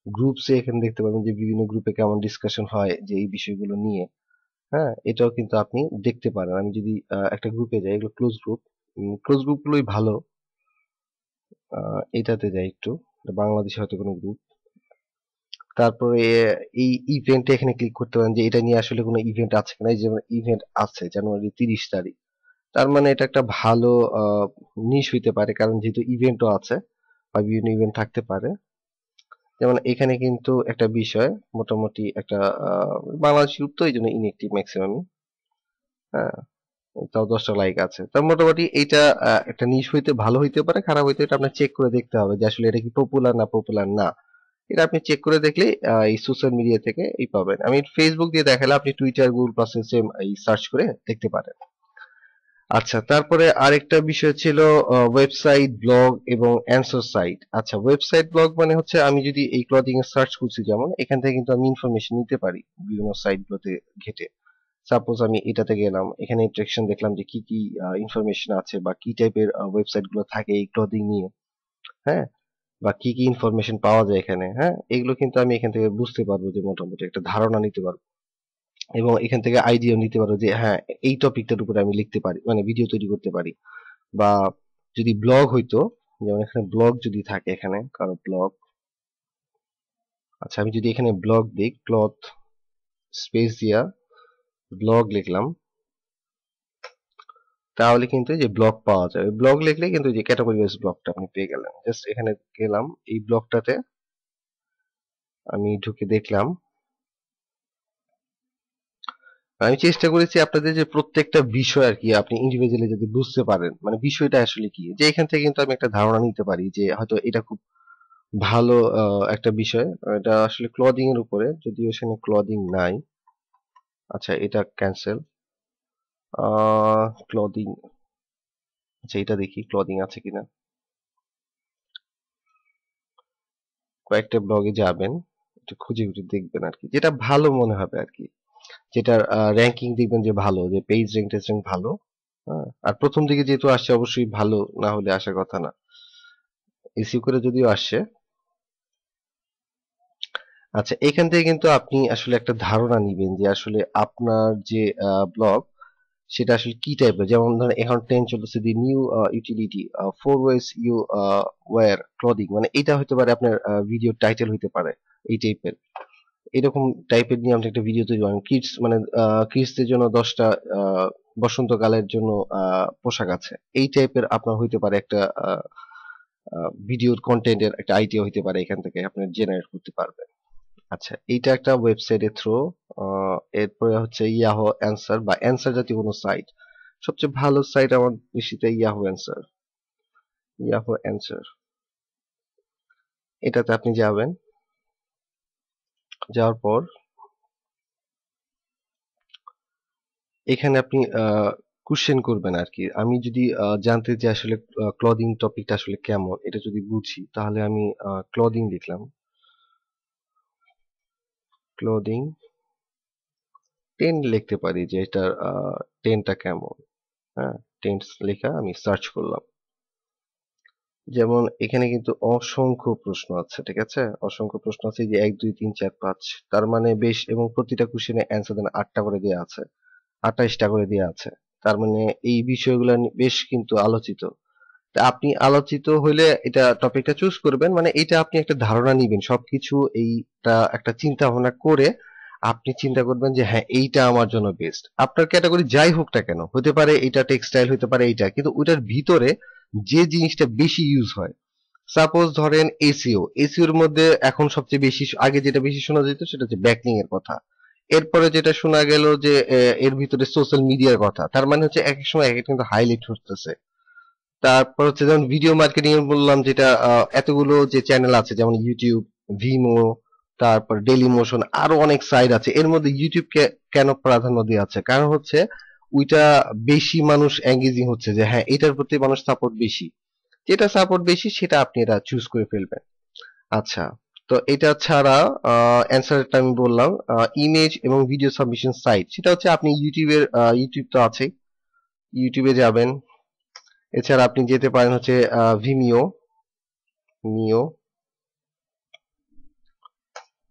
গ্রুপসে এখানে দেখতে পারবেন যে বিভিন্ন গ্রুপে কেমন ডিসকাশন হয় যে এই বিষয়গুলো নিয়ে। হ্যাঁ, এটাও কিন্তু আপনি দেখতে পারেন। আমি যদি একটা গ্রুপে যাই, এগুলো ক্লোজ গ্রুপ, ক্লোজ গ্রুপ গুলোই ভালো। এটাতে যাই একটু, এটা বাংলাদেশে হয়তো কোনো গ্রুপ। তারপরে এই ইভেন্টে এখানে ক্লিক করতে পারেন, যে এটা নিয়ে আসলে কোনো ইভেন্ট আছে কিনা। এই যেমন ইভেন্ট আছে জানুয়ারি 30 তারিখ, তার মানে এটা একটা ভালো নিশ হইতে পারে, কারণ যেহেতু ইভেন্টও আছে, বা বিভিন্ন ইভেন্ট থাকতে পারে। যেমন এখানে কিন্তু একটা বিষয়, মোটামুটি একটা বাংলাদেশ গ্রুপ তো এই জন্য ইনএক্টিভ ম্যাক্সিমাম। হ্যাঁ, তাও 10টা লাইক আছে, তার মোটামুটি এইটা একটা নিশ হইতে ভালো হইতে পারে, খারাপ হইতে, এটা আপনার চেক করে দেখতে হবে যে আসলে এটা কি পপুলার না পপুলার না। এটা আপনি চেক করে দেখলে এই সোশ্যাল মিডিয়া থেকে এই পাবেন। আমি ফেসবুক দিয়ে দেখালে, আপনি টুইটার, গুগল প্লাস সেম এই সার্চ করে দেখতে পারেন। আচ্ছা, তারপরে আরেকটা বিষয় ছিল ওয়েবসাইট, ব্লগ এবং অ্যান্সার সাইট। আচ্ছা, ওয়েবসাইট ব্লগ মানে হচ্ছে আমি যদি এই ক্লদিং এ সার্চ করছি, যেমন এখান থেকে কিন্তু আমি ইনফরমেশন নিতে পারি বিভিন্ন সাইটগুলোতে ঘেটে। সাপোজ আমি এটাতে গেলাম, এখানে ইন্টারেকশন দেখলাম যে কি কি ইনফরমেশন আছে, বা কি টাইপের ওয়েবসাইট গুলো থাকে এই ক্লদিং নিয়ে। হ্যাঁ, বা কি কি ইনফরমেশন পাওয়া যায় এখানে। হ্যাঁ, এগুলো কিন্তু আমি এখান থেকে বুঝতে পারবো, যে মোটামুটি একটা ধারণা নিতে পারবো, এবং এখান থেকে আইডিয়া নিতে পারবো যে হ্যাঁ এই টপিকটার উপরে আমি লিখতে পারি, মানে ভিডিও তৈরি করতে পারি। বা যদি ব্লগ হইতো, যেমন এখানে ব্লগ যদি থাকে, এখানে কারো ব্লগ, আচ্ছা আমি যদি এখানে ব্লগ দিই, ক্লথ স্পেস দিয়া ব্লগ লিখলাম, তাহলে কিন্তু এই যে ব্লগ পাওয়া যায়। ব্লগ লিখলে কিন্তু যে ক্যাটাগরি ওয়াইজ ব্লগটা আপনি পেয়ে গেলেন। জাস্ট এখানে গেলাম, এই ব্লগটাতে আমি ঢুকে দেখলাম। আমি চেষ্টা করেছি আপনাদের যে প্রত্যেকটা বিষয় আর কি আপনি ইন্ডিভিজুয়ালি যদি বুঝতে পারেন, মানে বিষয়টা আসলে কি, যে এখান থেকে কিন্তু আমি একটা ধারণা নিতে পারি যে হয়তো এটা খুব ভালো একটা বিষয়। এটা আসলে ক্লদিং এর উপরে, যদিও এখানে ক্লদিং নাই। আচ্ছা, এটা ক্যান্সেল। ক্লদিং, আচ্ছা এটা দেখি ক্লদিং আছে কিনা। কয়েকটা ব্লগে যাবেন, একটু খুঁজে খুঁজে দেখবেন আর কি, যেটা ভালো মনে হবে আর কি, যেটার র্যাঙ্কিং দেখবেন যে ভালো, যে পেজ র্যাঙ্ক টেস্ট র্যাঙ্ক ভালো। হ্যাঁ, আর প্রথম দিকে যেহেতু আসছে, অবশ্যই ভালো না হলে আসার কথা না। এসিও করে যদিও আসছে, আচ্ছা, এখান থেকে কিন্তু আপনি আসলে একটা ধারণা নিবেন যে আসলে আপনার যে ব্লগ সেটা আসলে কি টাইপের। যেমন ধরেন এখন ট্রেন্ড চলতেছে দি new utility 4 ways you wear clothing, মানে এটা হতে পারে আপনার ভিডিও টাইটেল হতে পারে এই টাইপের। এরকম টাইপের নিয়ে আপনি একটা ভিডিও তৈরি করেন। কিডস মানে কিডসদের জন্য 10টা বসন্তকালের জন্য পোশাক আছে। এই টাইপের আপনার হইতে পারে একটা ভিডিওর কন্টেন্টের একটা আইডিয়া হইতে পারে, এখান থেকে আপনি জেনারেট করতে পারবেন। আচ্ছা, এইটা একটা ওয়েবসাইটের থ্রু। এরপরে হচ্ছে ইয়াহু অ্যান্সার বা অ্যান্সার জাতীয় কোনো সাইট। সবচেয়ে ভালো সাইট আমার দৃষ্টিতে ইয়াহু অ্যান্সার। ইয়াহু অ্যান্সার এটাতে আপনি যাবেন। যাওয়ার পর এখানে আপনি কোশ্চেন করবেন আর কি। আমি যদি জানতে চাই আসলে ক্লদিং টপিকটা আসলে কেমন, এটা যদি বুঝি তাহলে আমি ক্লদিং লিখলাম। ক্লদিং 10 লিখতে পারি যে এটার 10টা কেমন। হ্যাঁ, 10 লেখা আমি সার্চ করলাম। যেমন এখানে কিন্তু অসংখ্য প্রশ্ন আছে, ঠিক আছে? অসংখ্য প্রশ্ন আছে, এই যে 1 2 3 4 5, তার মানে বেশ, এবং প্রতিটা কোশ্চেনে অ্যান্সার দেন 8টা করে দেওয়া আছে, 28টা করে দেওয়া আছে। তার মানে এই বিষয়গুলো বেশ কিন্তু আলোচিত। তা আপনি আলোচিত হইলে এটা টপিকটা চুজ করবেন, মানে এটা আপনি একটা ধারণা নিবেন সবকিছু, এইটা একটা চিন্তা ভাবনা করে আপনি চিন্তা করবেন যে হ্যাঁ এইটা আমার জন্য বেস্ট। আপনার ক্যাটাগরি যাই হোক না কেন, হতে পারে এটা টেক্সটাইল, হতে পারে এইটা, কিন্তু ওইটার ভিতরে যে জিনিসটা বেশি ইউজ হয়, সাপোজ ধরেন এসইও। এসইওর মধ্যে এখন সবচেয়ে বেশি, আগে যেটা বেশি শোনা যেত সেটা হচ্ছে ব্যাকলিং এর কথা। এরপরে যেটা শোনা গেল যে এর ভিতরে সোশ্যাল মিডিয়ার কথা। তার মানে হচ্ছে এক এক সময় এক এক কিন্তু হাইলাইট হতেছে। তারপর হচ্ছে যেমন ভিডিও মার্কেটিং এর বললাম, যেটা এতগুলো যে চ্যানেল আছে যেমন ইউটিউব, ভিমো, তারপর ডেইলি মোশন, আরো অনেক সাইট আছে। এর মধ্যে ইউটিউবকে কেন প্রাধান্য দেওয়া আছে? কারণ হচ্ছে ওইটা বেশি মানুষ এঙ্গেজিং হচ্ছে, যে হ্যাঁ এটার প্রতি মানুষ সাপোর্ট বেশি, যেটা সাপোর্ট বেশি সেটা আপনি এটা চুজ করে ফেলবেন। আচ্ছা, তো এটা ছাড়া অ্যান্সারটা আমি বললাম। ইমেজ এবং ভিডিও সাবমিশন সাইট, সেটা হচ্ছে আপনি ইউটিউবের, ইউটিউব তো আছে, ইউটিউবে যাবেন। এছাড়া আপনি যেতে পারেন হচ্ছে ভিমিও, মিও।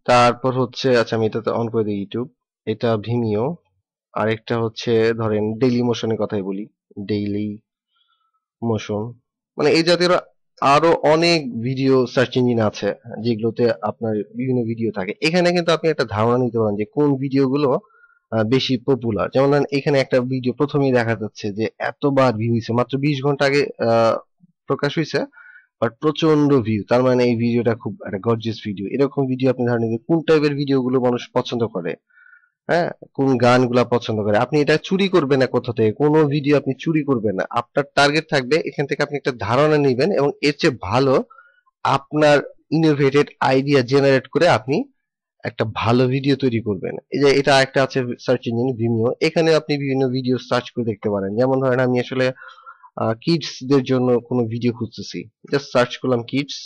তারপর হচ্ছে, আচ্ছা আমি এটাতে অন করে দিই ইউটিউব, এটা ভিমিও। আরেকটা হচ্ছে ধরেন ডেইলি মোশনের কথাই বলি, ডেইলি মোশন, মানে এই জাতীয় আরো অনেক ভিডিও সার্চ ইঞ্জিন আছে যেগুলোতে আপনার বিভিন্ন ভিডিও থাকে। এখানে কিন্তু আপনি একটা ধারণা নিতে পারেন যে কোন ভিডিওগুলো বেশি পপুলার। যেমন ধরেন এখানে একটা ভিডিও প্রথমেই দেখা যাচ্ছে যে এতবার ভিউ হয়েছে, মাত্র 20 ঘন্টা আগে প্রকাশ হয়েছে, বাট প্রচন্ড ভিউ। তার মানে এই ভিডিওটা খুব একটা গর্জিয়াস ভিডিও। এরকম ভিডিও আপনি ধরেন যে কোন টাইপের ভিডিওগুলো মানুষ পছন্দ করে, হ্যাঁ, কোন গানগুলা পছন্দ করে। আপনি এটা চুরি করবেন না কোথা থেকে, কোনো ভিডিও আপনি চুরি করবেন না। আপনার টার্গেট থাকবে এখান থেকে আপনি একটা ধারণা নেবেন, এবং এর চেয়ে ভালো আপনার ইনোভেটেড আইডিয়া জেনারেট করে আপনি একটা ভালো ভিডিও তৈরি করবেন। এই যে এটা একটা আছে সার্চ ইঞ্জিন ভিমিও, এখানে আপনি বিভিন্ন ভিডিও সার্চ করে দেখতে পারেন। যেমন ধরেন আমি আসলে কিডস দের জন্য কোনো ভিডিও খুঁজতেছি, জাস্ট সার্চ করলাম কিডস।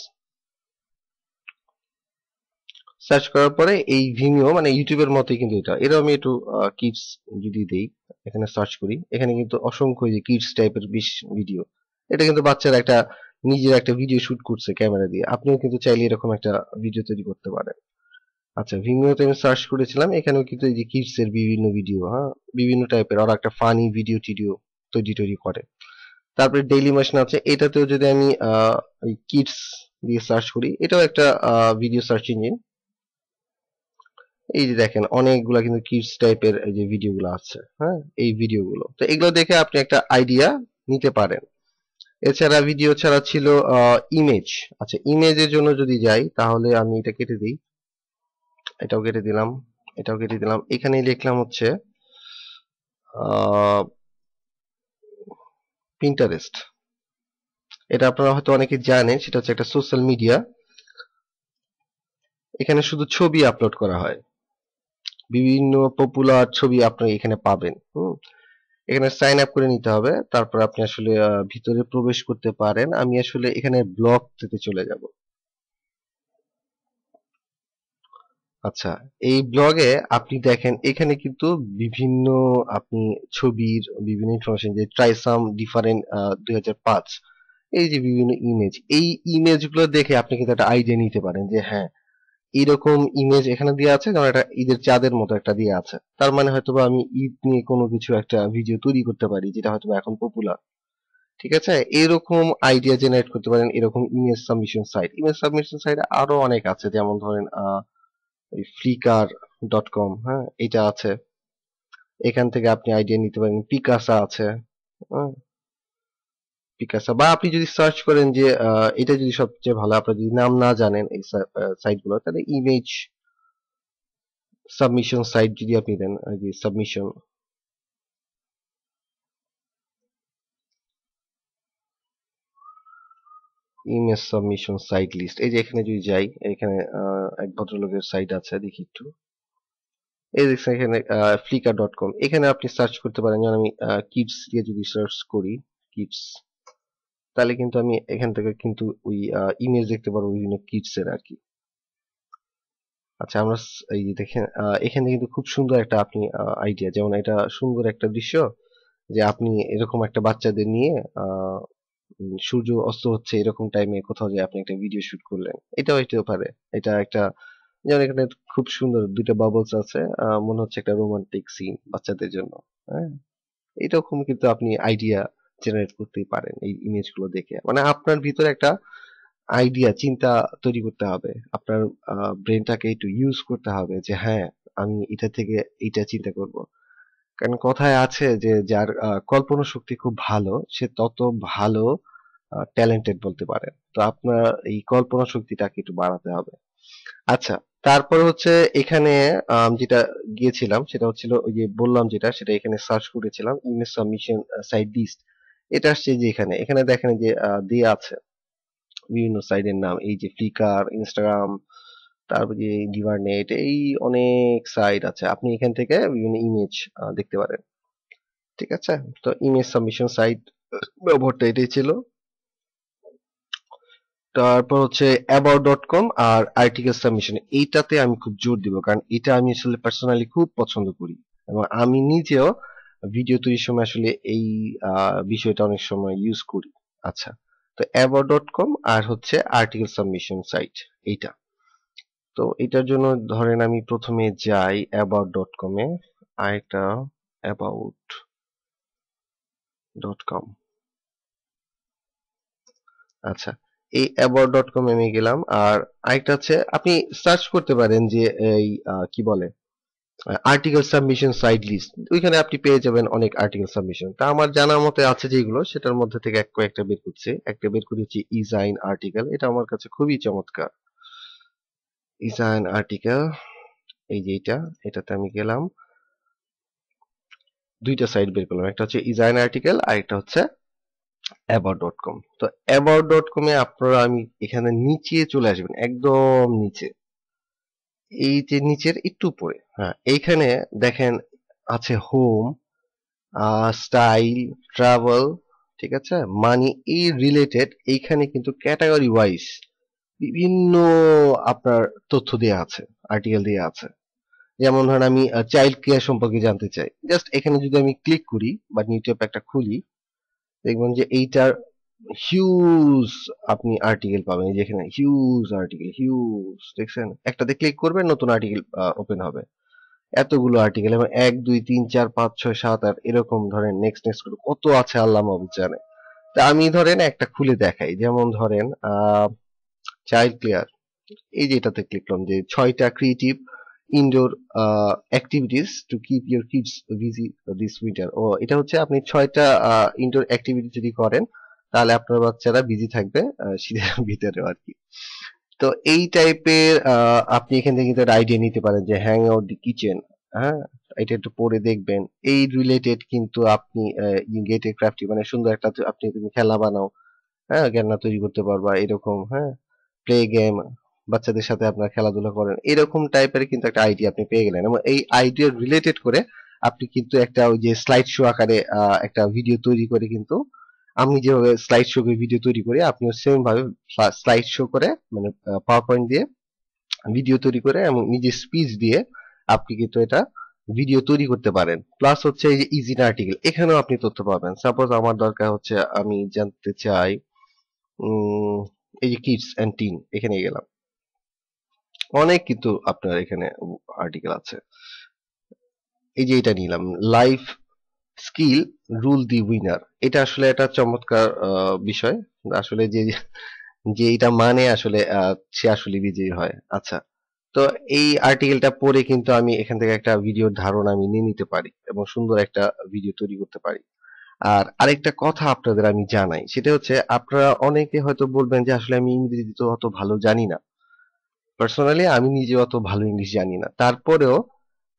সার্চ করার পরে এই ভিমিও মানে ইউটিউবের মতোই কিন্তু এটা, এরও আমি একটু কিডস যদি দেই, এখানে সার্চ করি, এখানে কিন্তু অসংখ্য এই যে কিডস টাইপের ভিডিও। এটা কিন্তু বাচ্চারা একটা নিজের একটা ভিডিও শুট করছে ক্যামেরা দিয়ে, আপনিও কিন্তু চাইলে এরকম একটা ভিডিও তৈরি করতে পারেন। আচ্ছা, ভিমিওতে আমি সার্চ করেছিলাম, এখানেও কিন্তু এই যে কিডস এর বিভিন্ন ভিডিও, হ্যাঁ, বিভিন্ন টাইপের, আর একটা ফানি ভিডিও টিডিও তৈরি তৈরি করে। তারপরে ডেইলি মোশন আছে, এটাতেও যদি আমি এই কিডস দিয়ে সার্চ করি, এটাও একটা ভিডিও সার্চ ইঞ্জিন। এই যে দেখেন অনেকগুলা কিন্তু কিডস টাইপের এই যে ভিডিওগুলো আছে, হ্যাঁ, এই ভিডিওগুলো, তো এগুলো দেখে আপনি একটা আইডিয়া নিতে পারেন। এছাড়া ভিডিও ছাড়া ছিল ইমেজ। আচ্ছা, ইমেজের জন্য যদি যাই তাহলে আমি এটা কেটে দিই, এটাও কেটে দিলাম, এটাও কেটে দিলাম। এখানেই লিখলাম হচ্ছে পিন্টারেস্ট। এটা আপনারা হয়তো অনেকে জানেন, সেটা হচ্ছে একটা সোশ্যাল মিডিয়া। এখানে শুধু ছবি আপলোড করা হয়, বিভিন্ন পপুলার ছবি আপনি এখানে পাবেন। এখানে সাইন আপ করে নিতে হবে, তারপর আপনি আসলে ভিতরে প্রবেশ করতে পারেন। আমি আসলে এখানে ব্লগ থেকে চলে যাব। আচ্ছা, এই ব্লগে আপনি দেখেন এখানে কিন্তু বিভিন্ন আপনি ছবির বিভিন্ন ইনফরমেশন, যে ট্রাই সাম ডিফারেন্ট 2005, এই যে বিভিন্ন ইমেজ, এই ইমেজগুলো দেখে আপনি কিন্তু একটা আইডিয়া নিতে পারেন যে হ্যাঁ এইরকম ইমেজ এখানে দেওয়া আছে, যেমন একটা ঈদের চাঁদের মতো একটা দেওয়া আছে, তার মানে হয়তোবা আমি ঈদ নিয়ে কোনো কিছু একটা ভিডিও তৈরি করতে পারি যেটা হয়তোবা এখন পপুলার। ঠিক আছে, এরকম আইডিয়া জেনারেট করতে পারেন এরকম ইমেজ সাবমিশন সাইট আরো অনেক আছে, যেমন ধরেন ফ্লিকার ডট কম, হ্যাঁ এটা আছে, এখান থেকে আপনি আইডিয়া নিতে পারেন। পিকাসা আছে, হ্যাঁ, পিকাসা, বা আপনি যদি সার্চ করেন যে এটা যদি সবচেয়ে ভালো, আপনার যদি নাম না জানেন এই সাইট গুলো, তাহলে ইমেজ সাবমিশন সাইট যদি আপনি দেন, যে submission image submission site list, এই যে এখানে যদি যাই, এখানে এক ভদ্রলোকের সাইট আছে, দেখি একটু। এই দেখছেন এখানে ফ্লিকার ডট কম, এখানে আপনি সার্চ করতে পারেন। যেমন আমি কিডস দিয়ে যদি সার্চ করি, কিডস, তাহলে কিন্তু আমি এখান থেকে কিন্তু ওই ইমেজ দেখতে পারবো বিভিন্ন কিডস এর আর কি। আচ্ছা, আমরা এই যে দেখেন এখানে কিন্তু খুব সুন্দর একটা আপনি আইডিয়া, যেমন এটা সুন্দর একটা দৃশ্য, যে আপনি এরকম একটা বাচ্চাদের নিয়ে আহ সূর্য অস্ত হচ্ছে এরকম টাইমে কোথাও যে আপনি একটা ভিডিও শুট করলেন, এটাও হইতেও পারে। এটা একটা, যেমন এখানে খুব সুন্দর দুইটা বাবলস আছে, মনে হচ্ছে একটা রোমান্টিক সিন বাচ্চাদের জন্য। হ্যাঁ, এরকম কিন্তু আপনি আইডিয়া জেনারেট করতেই পারেন এই ইমেজগুলো দেখে। মানে আপনার ভিতরে একটা আইডিয়া, চিন্তা তৈরি করতে হবে, আপনার ব্রেনটাকে একটু ইউজ করতে হবে, যে হ্যাঁ আমি এটা থেকে এইটা চিন্তা করব। কারণ কথায় আছে যে যার কল্পনা শক্তি খুব ভালো, সে তত ভালো ট্যালেন্টেড বলতে পারেন। তো আপনার এই কল্পনা শক্তিটাকে একটু বাড়াতে হবে। আচ্ছা, তারপর হচ্ছে এখানে যেটা গিয়েছিলাম সেটা হচ্ছিল ওই যে বললাম যেটা, সেটা এখানে সার্চ করেছিলাম ইমেজ সাবমিশন সাইট লিস্ট। এটা আসছে যে এখানে এখানে দেখেন যে দেয়া আছে বিভিন্ন সাইটের নাম, এই যে ফ্লিকার, ইনস্টাগ্রাম, তারপর যে ডিভারনেট, এই অনেক সাইট আছে, আপনি এখান থেকে বিভিন্ন ইমেজ দেখতে পারেন। ঠিক আছে, তো ইমেজ সাবমিশন সাইট ব্যবহারটা এটাই ছিল। তারপর হচ্ছে অ্যাবাউট ডট কম আর আর্টিকেল সাবমিশন, এইটাতে আমি খুব জোর দিব, কারণ এটা আমি আসলে পার্সোনালি খুব পছন্দ করি, এবং আমি নিজেও ভিডিও তৈরির সময় আসলে এই বিষয়টা অনেক সময় ইউজ করি। আচ্ছা, তো অ্যাবাউট ডট কম আর হচ্ছে আর্টিকেল সাবমিশন সাইট, এইটা। তো এটার জন্য ধরেন আমি প্রথমে যাই অ্যাবাউট ডট কমে, আরেকটা অ্যাবাউট ডট কম। আচ্ছা, এই অ্যাবাউট ডট কম আমি গেলাম, আর আরেকটা হচ্ছে আপনি সার্চ করতে পারেন যে এই কি বলে আর্টিকেল সাবমিশন সাইট লিস্ট, ওইখানে আপনি পেয়ে যাবেন অনেক আর্টিকেল সাবমিশন। তা আমার জানার মতে আছে যেগুলো, সেটার মধ্যে থেকে এক কয়েকটা বের করছে, একটা বের করেছি ইজাইন আর্টিকেল, এটা আমার কাছে খুবই চমৎকার। ইজাইন আর্টিকেল, এই যে এটাতে আমি গেলাম, দুইটা সাইট বের করলাম, একটা হচ্ছে ইজাইন আর্টিকেল আর একটা হচ্ছে অ্যাবাউট ডট কম। তো অ্যাবাউট ডট কমে আপনারা, আমি এখানে নিচে চলে আসবেন, একদম নিচে, এই যে নিচের একটু উপরে, হ্যাঁ এইখানে দেখেন আছে হোম, স্টাইল, ট্রাভেল, ঠিক আছে, মানি, এই রিলেটেড, এইখানে কিন্তু ক্যাটাগরি ওয়াইজ বিভিন্ন আপনার তথ্য দেয়া আছে, আর্টিকেল দেয়া আছে। যেমন ধরেন আমি চাইল্ড কেয়ার সম্পর্কে জানতে চাই, জাস্ট এখানে যদি আমি ক্লিক করি বা নিউজ একটা খুলি, দেখবেন যে এইটার হিউজ আপনি আর্টিকেল পাবেন, এই যে এখানে হিউজ আর্টিকেল, হিউজ, দেখছেন, একটাতে ক্লিক করবেন নতুন আর্টিকেল ওপেন হবে, এতগুলো আর্টিকেল, এবং 1 2 3 4 5 6 7 8 এরকম ধরেন নেক্সট নেক্সট করে কত আছে আল্লাহ মাহবুব জানে। তা আমি ধরেন একটা খুলে দেখাই, যেমন ধরেন চাইল্ড কেয়ার, এই যে এটাতে ক্লিক করলাম, যে 6টা creative indoor activities to keep your kids busy this winter. ও এটা হচ্ছে আপনি 6টা ইনডোর অ্যাক্টিভিটি যদি করেন, তাহলে আপনার বাচ্চারা বিজি থাকবে শীতের ভিতরে আর কি। তো এই টাইপের আপনি এখান থেকে কিন্তু আইডিয়া নিতে পারেন, যে হ্যাং আউট দি কিচেন, হ্যাঁ এটা একটু পরে দেখবেন, এই রিলেটেড কিন্তু আপনি গেটে ক্রাফটি, মানে সুন্দর একটা আপনি তুমি খেলা বানাও, হ্যাঁ খেলনা তৈরি করতে পারবা এরকম, হ্যাঁ প্লে গেম, বাচ্চাদের সাথে আপনার খেলাধুলা করেন, এরকম টাইপের কিন্তু একটা আইডিয়া আপনি পেয়ে গেলেন, এবং এই আইডিয়া রিলেটেড করে আপনি কিন্তু একটা ওই যে স্লাইড শো আকারে একটা ভিডিও তৈরি করে, কিন্তু আমি যেভাবে স্লাইড শো করে ভিডিও তৈরি করি, আপনিও সেম ভাবে স্লাইড শো করে, মানে পাওয়ার পয়েন্ট দিয়ে ভিডিও তৈরি করে এবং নিজের স্পিচ দিয়ে আপনি কিন্তু এটা ভিডিও তৈরি করতে পারেন। প্লাস হচ্ছে এই যে ইজিন আর্টিকেল, এখানেও আপনি তথ্য পাবেন। সাপোজ আমার দরকার হচ্ছে, আমি জানতে চাই এই যে কিডস এন্ড টিন, এখানে গেলাম, অনেক কিন্তু আপনার এখানে আর্টিকেল আছে। এই যে এটা নিলাম, লাইফ স্কিল রুল দি উইনার। এটা আসলে একটা চমৎকার বিষয়। আসলে যে যে এটা মানে আসলে সে আসলে বিজয়ী হয়। আচ্ছা, তো এই আর্টিকেলটা পড়ে কিন্তু আমি এখান থেকে একটা ভিডিওর ধারণা আমি নিয়ে নিতে পারি এবং সুন্দর একটা ভিডিও তৈরি করতে পারি। আর আরেকটা কথা আপনাদের আমি জানাই, সেটা হচ্ছে আপনারা অনেকে হয়তো বলবেন যে আসলে আমি ইংরেজি তো অত ভালো জানি না। পার্সোনালি আমি নিজে অত ভালো ইংলিশ জানি না, তারপরেও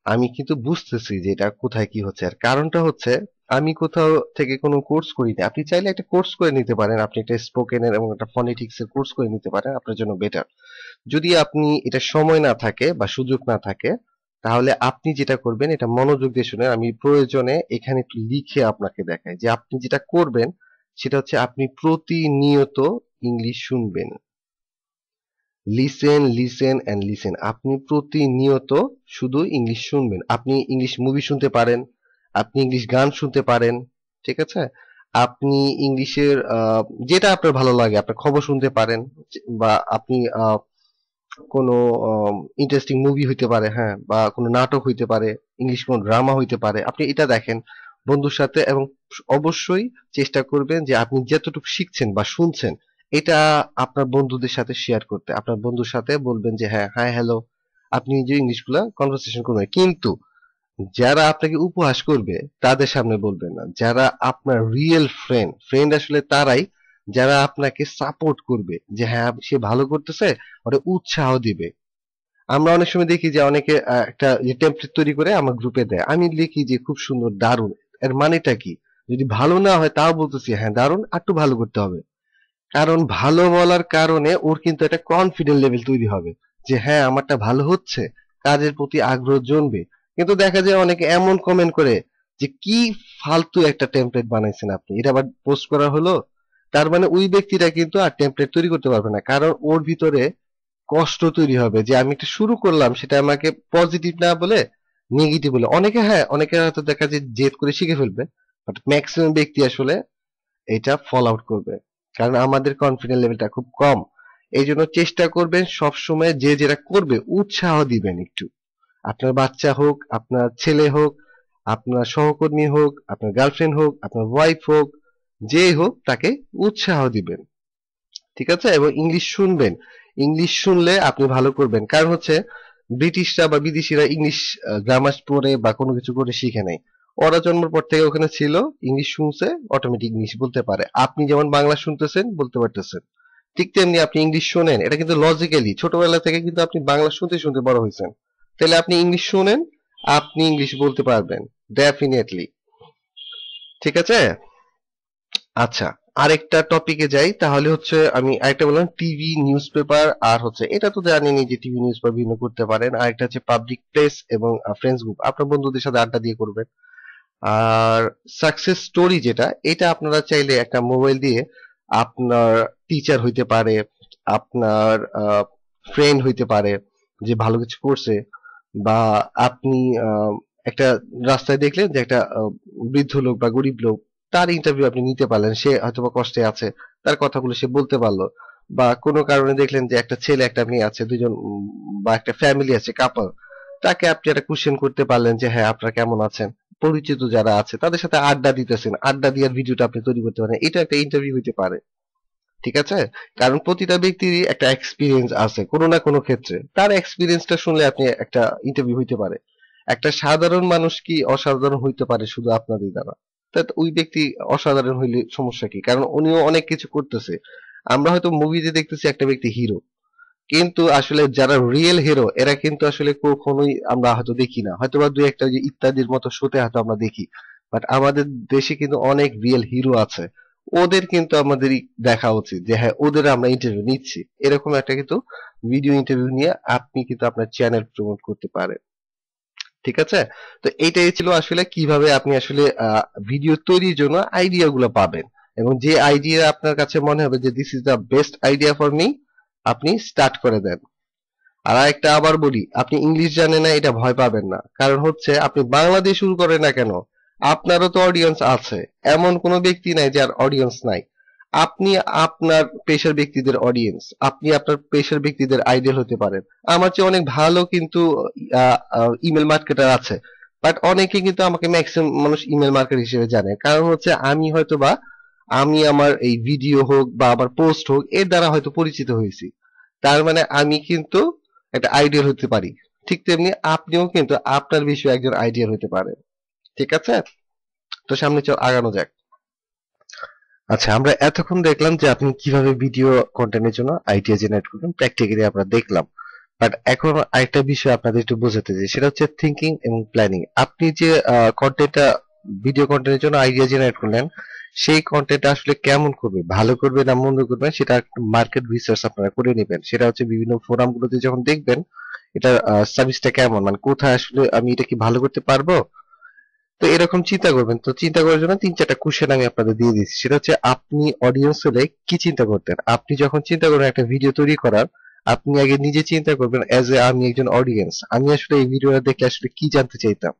আমি কিন্তু বুঝতেছি যে এটা কোথায় কি হচ্ছে। আর কারণটা হচ্ছে আমি কোথাও থেকে কোনো কোর্স করিনি। আপনি চাইলে একটা কোর্স করে নিতে পারেন, আপনি একটা স্পোকেনের এবং একটা ফনেটিক্স এর কোর্স করে নিতে পারেন, আপনার জন্য বেটার। যদি আপনি এটা সময় না থাকে বা সুযোগ না থাকে, তাহলে আপনি যেটা করবেন এটা মনোযোগ দিয়ে শুনে, আমি প্রয়োজনে এখানে একটু লিখে আপনাকে দেখাই যে আপনি যেটা করবেন সেটা হচ্ছে আপনি প্রতিনিয়ত ইংলিশ শুনবেন। লিসেন লিসেন অ্যান্ড লিসেন, আপনি প্রতিনিয়ত শুধু ইংলিশ শুনবেন। আপনি ইংলিশ মুভি শুনতে পারেন, আপনি ইংলিশ গান শুনতে পারেন, ঠিক আছে? আপনি ইংলিশের যেটা আপনার ভালো লাগে, আপনার খবর শুনতে পারেন, বা আপনি কোনো ইন্টারেস্টিং মুভি হইতে পারে, হ্যাঁ, বা কোনো নাটক হইতে পারে, ইংলিশ কোনো ড্রামা হইতে পারে, আপনি এটা দেখেন বন্ধুর সাথে। এবং অবশ্যই চেষ্টা করবেন যে আপনি যতটুকু শিখছেন বা শুনছেন এটা আপনার বন্ধুদের সাথে শেয়ার করতে। আপনার বন্ধুর সাথে বলবেন যে হ্যাঁ, হাই, হ্যালো, আপনি যে ইংলিশগুলা কনভারসেশন করবেন, কিন্তু যারা আপনাকে উপহাস করবে তাদের সামনে বলবেন না। যারা আপনার রিয়েল ফ্রেন্ড, ফ্রেন্ড আসলে তারাই যারা আপনাকে সাপোর্ট করবে যে হ্যাঁ সে ভালো করতেছে, ওটা উৎসাহ দিবে। আমরা অনেক সময় দেখি যে অনেকে একটা টেমপ্লেট তৈরি করে আমার গ্রুপে দেয়, আমি লিখি যে খুব সুন্দর, দারুণ। এর মানেটা কি? যদি ভালো না হয় তাও বলতেছি হ্যাঁ দারুণ, একটু ভালো করতে হবে। কারণ ভালো বলার কারণে ওর কিন্তু একটা কনফিডেন্ট লেভেল তৈরি হবে যে হ্যাঁ আমারটা ভালো হচ্ছে, কাজের প্রতি আগ্রহ জন্মবে। কিন্তু দেখা যায় অনেকে এমন কমেন্ট করে যে কি ফালতু একটা টেমপ্লেট বানাইছেন আপনি, এটা আবার পোস্ট করা হলো। তার মানে ওই ব্যক্তিটা কিন্তু আর টেমপ্লেট তৈরি করতে পারবে না, কারণ ওর ভিতরে কষ্ট তৈরি হবে যে আমি একটা শুরু করলাম সেটা আমাকে পজিটিভ না বলে নেগেটিভ বলে। অনেকে, হ্যাঁ, অনেকে হয়তো দেখা যায় জেদ করে শিখে ফেলবে, বাট ম্যাক্সিমাম ব্যক্তি আসলে এটা ফল আউট করবে, কারণ আমাদের কনফিডেন্স লেভেলটা খুব কম। এই জন্য চেষ্টা করবেন সবসময় যে যেটা করবে উৎসাহ দিবেন একটু। আপনার বাচ্চা হোক, আপনার ছেলে হোক, আপনার সহকর্মী হোক, আপনার গার্লফ্রেন্ড হোক, আপনার ওয়াইফ হোক, যেই হোক তাকে উৎসাহ দিবেন, ঠিক আছে? এবং ইংলিশ শুনবেন। ইংলিশ শুনলে আপনি ভালো করবেন, কারণ হচ্ছে ব্রিটিশরা বা বিদেশিরা ইংলিশ গ্রামার পড়ে বা কোনো কিছু করে শিখে নাই। ওরা জন্মের পর থেকে ওখানে ছিল, ইংলিশ শুনছে, অটোমেটিক ইংলিশ বলতে পারে। আপনি যেমন বাংলা শুনতেছেন, বলতে পারতেছেন, ঠিক তেমনি আপনি ইংলিশ শোনেন, এটা কিন্তু লজিক্যালি ছোটবেলা থেকে কিন্তু আপনি বাংলা শুনতে শুনতে বড় হয়েছেন। তাহলে আপনি ইংলিশ শোনেন, আপনি ইংলিশ বলতে পারবেন ডেফিনেটলি, ঠিক আছে? আচ্ছা, আরেকটা টপিকে যাই, তাহলে হচ্ছে আমি আরেকটা বললাম টিভি নিউজ পেপার, আর হচ্ছে এটা তো জানেনই যে টিভি নিউজ পেপার বিভিন্ন করতে পারেন। আরেকটা হচ্ছে পাবলিক প্লেস এবং ফ্রেন্ডস গ্রুপ, আপনার বন্ধুদের সাথে আড্ডা দিয়ে করবেন। আর সাকসেস স্টোরি যেটা, এটা আপনারা চাইলে একটা মোবাইল দিয়ে আপনার টিচার হইতে পারে, আপনার ফ্রেন্ড হইতে পারে যে ভালো কিছু করছে, বা আপনি একটা রাস্তায় দেখলেন যে একটা বৃদ্ধ লোক বা গরিব লোক, তার ইন্টারভিউ আপনি নিতে পারলেন, সে হয়তোবা কষ্টে আছে, তার কথাগুলো সে বলতে পারলো। বা কোনো কারণে দেখলেন যে একটা ছেলে একটা মেয়ে আছে, দুজন বা একটা ফ্যামিলি আছে, কাপল, তাকে আপনি একটা কোশ্চেন করতে পারলেন যে হ্যাঁ আপনারা কেমন আছেন। পরিচিত যারা আছে তাদের সাথে আড্ডা দিতেছেন, আড্ডা দেওয়ার ভিডিওটা আপনি তৈরি করতে পারেন, এটা একটা ইন্টারভিউ হইতে পারে, ঠিক আছে? কারণ প্রতিটা ব্যক্তিরই একটা এক্সপিরিয়েন্স আছে কোনো না কোনো ক্ষেত্রে, তার এক্সপিরিয়েন্সটা শুনলে আপনি একটা ইন্টারভিউ হইতে পারে। একটা সাধারণ মানুষ কি অসাধারণ হইতে পারে শুধু আপনাদের দ্বারা? তা ওই ব্যক্তি অসাধারণ হইলে সমস্যা কি? কারণ উনিও অনেক কিছু করতেছে। আমরা হয়তো মুভিতে দেখতেছি একটা ব্যক্তি হিরো, কিন্তু আসলে যারা রিয়েল হিরো এরা কিন্তু আসলে কখনোই আমরা হয়তো দেখি না, হয়তো বা দুই একটা ওই যে ইত্যাদির মতো শোতে হয়তো আমরা দেখি। বাট আমাদের দেশে কিন্তু অনেক রিয়েল হিরো আছে, ওদের কিন্তু আমাদের দেখা উচিত যে হ্যাঁ ওদের আমরা ইন্টারভিউ নিচ্ছি। এরকম একটা কিন্তু ভিডিও ইন্টারভিউ নিয়ে আপনি কিন্তু আপনার চ্যানেল প্রমোট করতে পারেন, ঠিক আছে? তো এইটাই ছিল আসলে কিভাবে আপনি আসলে ভিডিও তৈরির জন্য আইডিয়া গুলো পাবেন, এবং যে আইডিয়া আপনার কাছে মনে হবে যে this is the best idea for me, আপনি স্টার্ট করে দেন। আর একটা আবার বলি, আপনি ইংলিশ জানেন না এটা ভয় পাবেন না, কারণ হচ্ছে আপনি বাংলা দিয়ে শুরু করেন না কেন, আপনারও তো অডিয়েন্স আছে। এমন কোনো ব্যক্তি নাই যার অডিয়েন্স নাই। আপনি আপনার পেশার ব্যক্তিদের অডিয়েন্স, আপনি আপনার পেশার ব্যক্তিদের আইডল হতে পারেন। আমার চেয়ে অনেক ভালো কিন্তু ইমেল মার্কেটার আছে, বাট অনেকে কিন্তু আমাকে ম্যাক্সিমাম মানুষ ইমেল মার্কেটার হিসেবে জানে, কারণ হচ্ছে আমি হয়তো বা আমি আমার এই ভিডিও হোক বা আমার পোস্ট হোক এর দ্বারা হয়তো পরিচিত হয়েছি। তার মানে আমি কিন্তু একটা আইডিয়াল হতে পারি। ঠিক তেমনি আপনিও কিন্তু আপনার বিষয়ে একজন আইডিয়াল হতে পারেন। ঠিক আছে, তো সামনে চল আগানো যাক। আচ্ছা, আমরা এতক্ষণ দেখলাম যে আপনি কিভাবে ভিডিও কন্টেন্টের জন্য আইডিয়া জেনারেট করবেন, প্র্যাকটিক্যালি আমরা দেখলাম। বাট এখন আরেকটা বিষয় আপনাদের একটু বোঝাতে চাই, সেটা হচ্ছে থিঙ্কিং এবং প্ল্যানিং। আপনি যে কন্টেন্টটা ভিডিও কন্টেন্টের জন্য আইডিয়া জেনারেট করলেন, সেই কন্টেন্ট আসলে কেমন করবে, ভালো করবে না মন্দ করবে, সেটা মার্কেট রিসার্চ আপনারা করে নেবেন। সেটা হচ্ছে বিভিন্ন ফোরামগুলোতে যখন দেখবেন এটা সার্ভিসটা কেমন, মানে কোথায় আসলে আমি এটা কি ভালো করতে পারবো, তো এরকম চিন্তা করবেন। তো চিন্তা করার জন্য ৩-৪টা কোশ্চেন আমি আপনাদের দিয়ে দিচ্ছি। সেটা হচ্ছে আপনি অডিয়েন্স হলে কি চিন্তা করতেন? আপনি যখন চিন্তা করবেন একটা ভিডিও তৈরি করার, আপনি আগে নিজে চিন্তা করবেন এজ এ আমি একজন অডিয়েন্স। আমি আসলে এই ভিডিওটা দেখলে আসলে কি জানতে চাইতাম?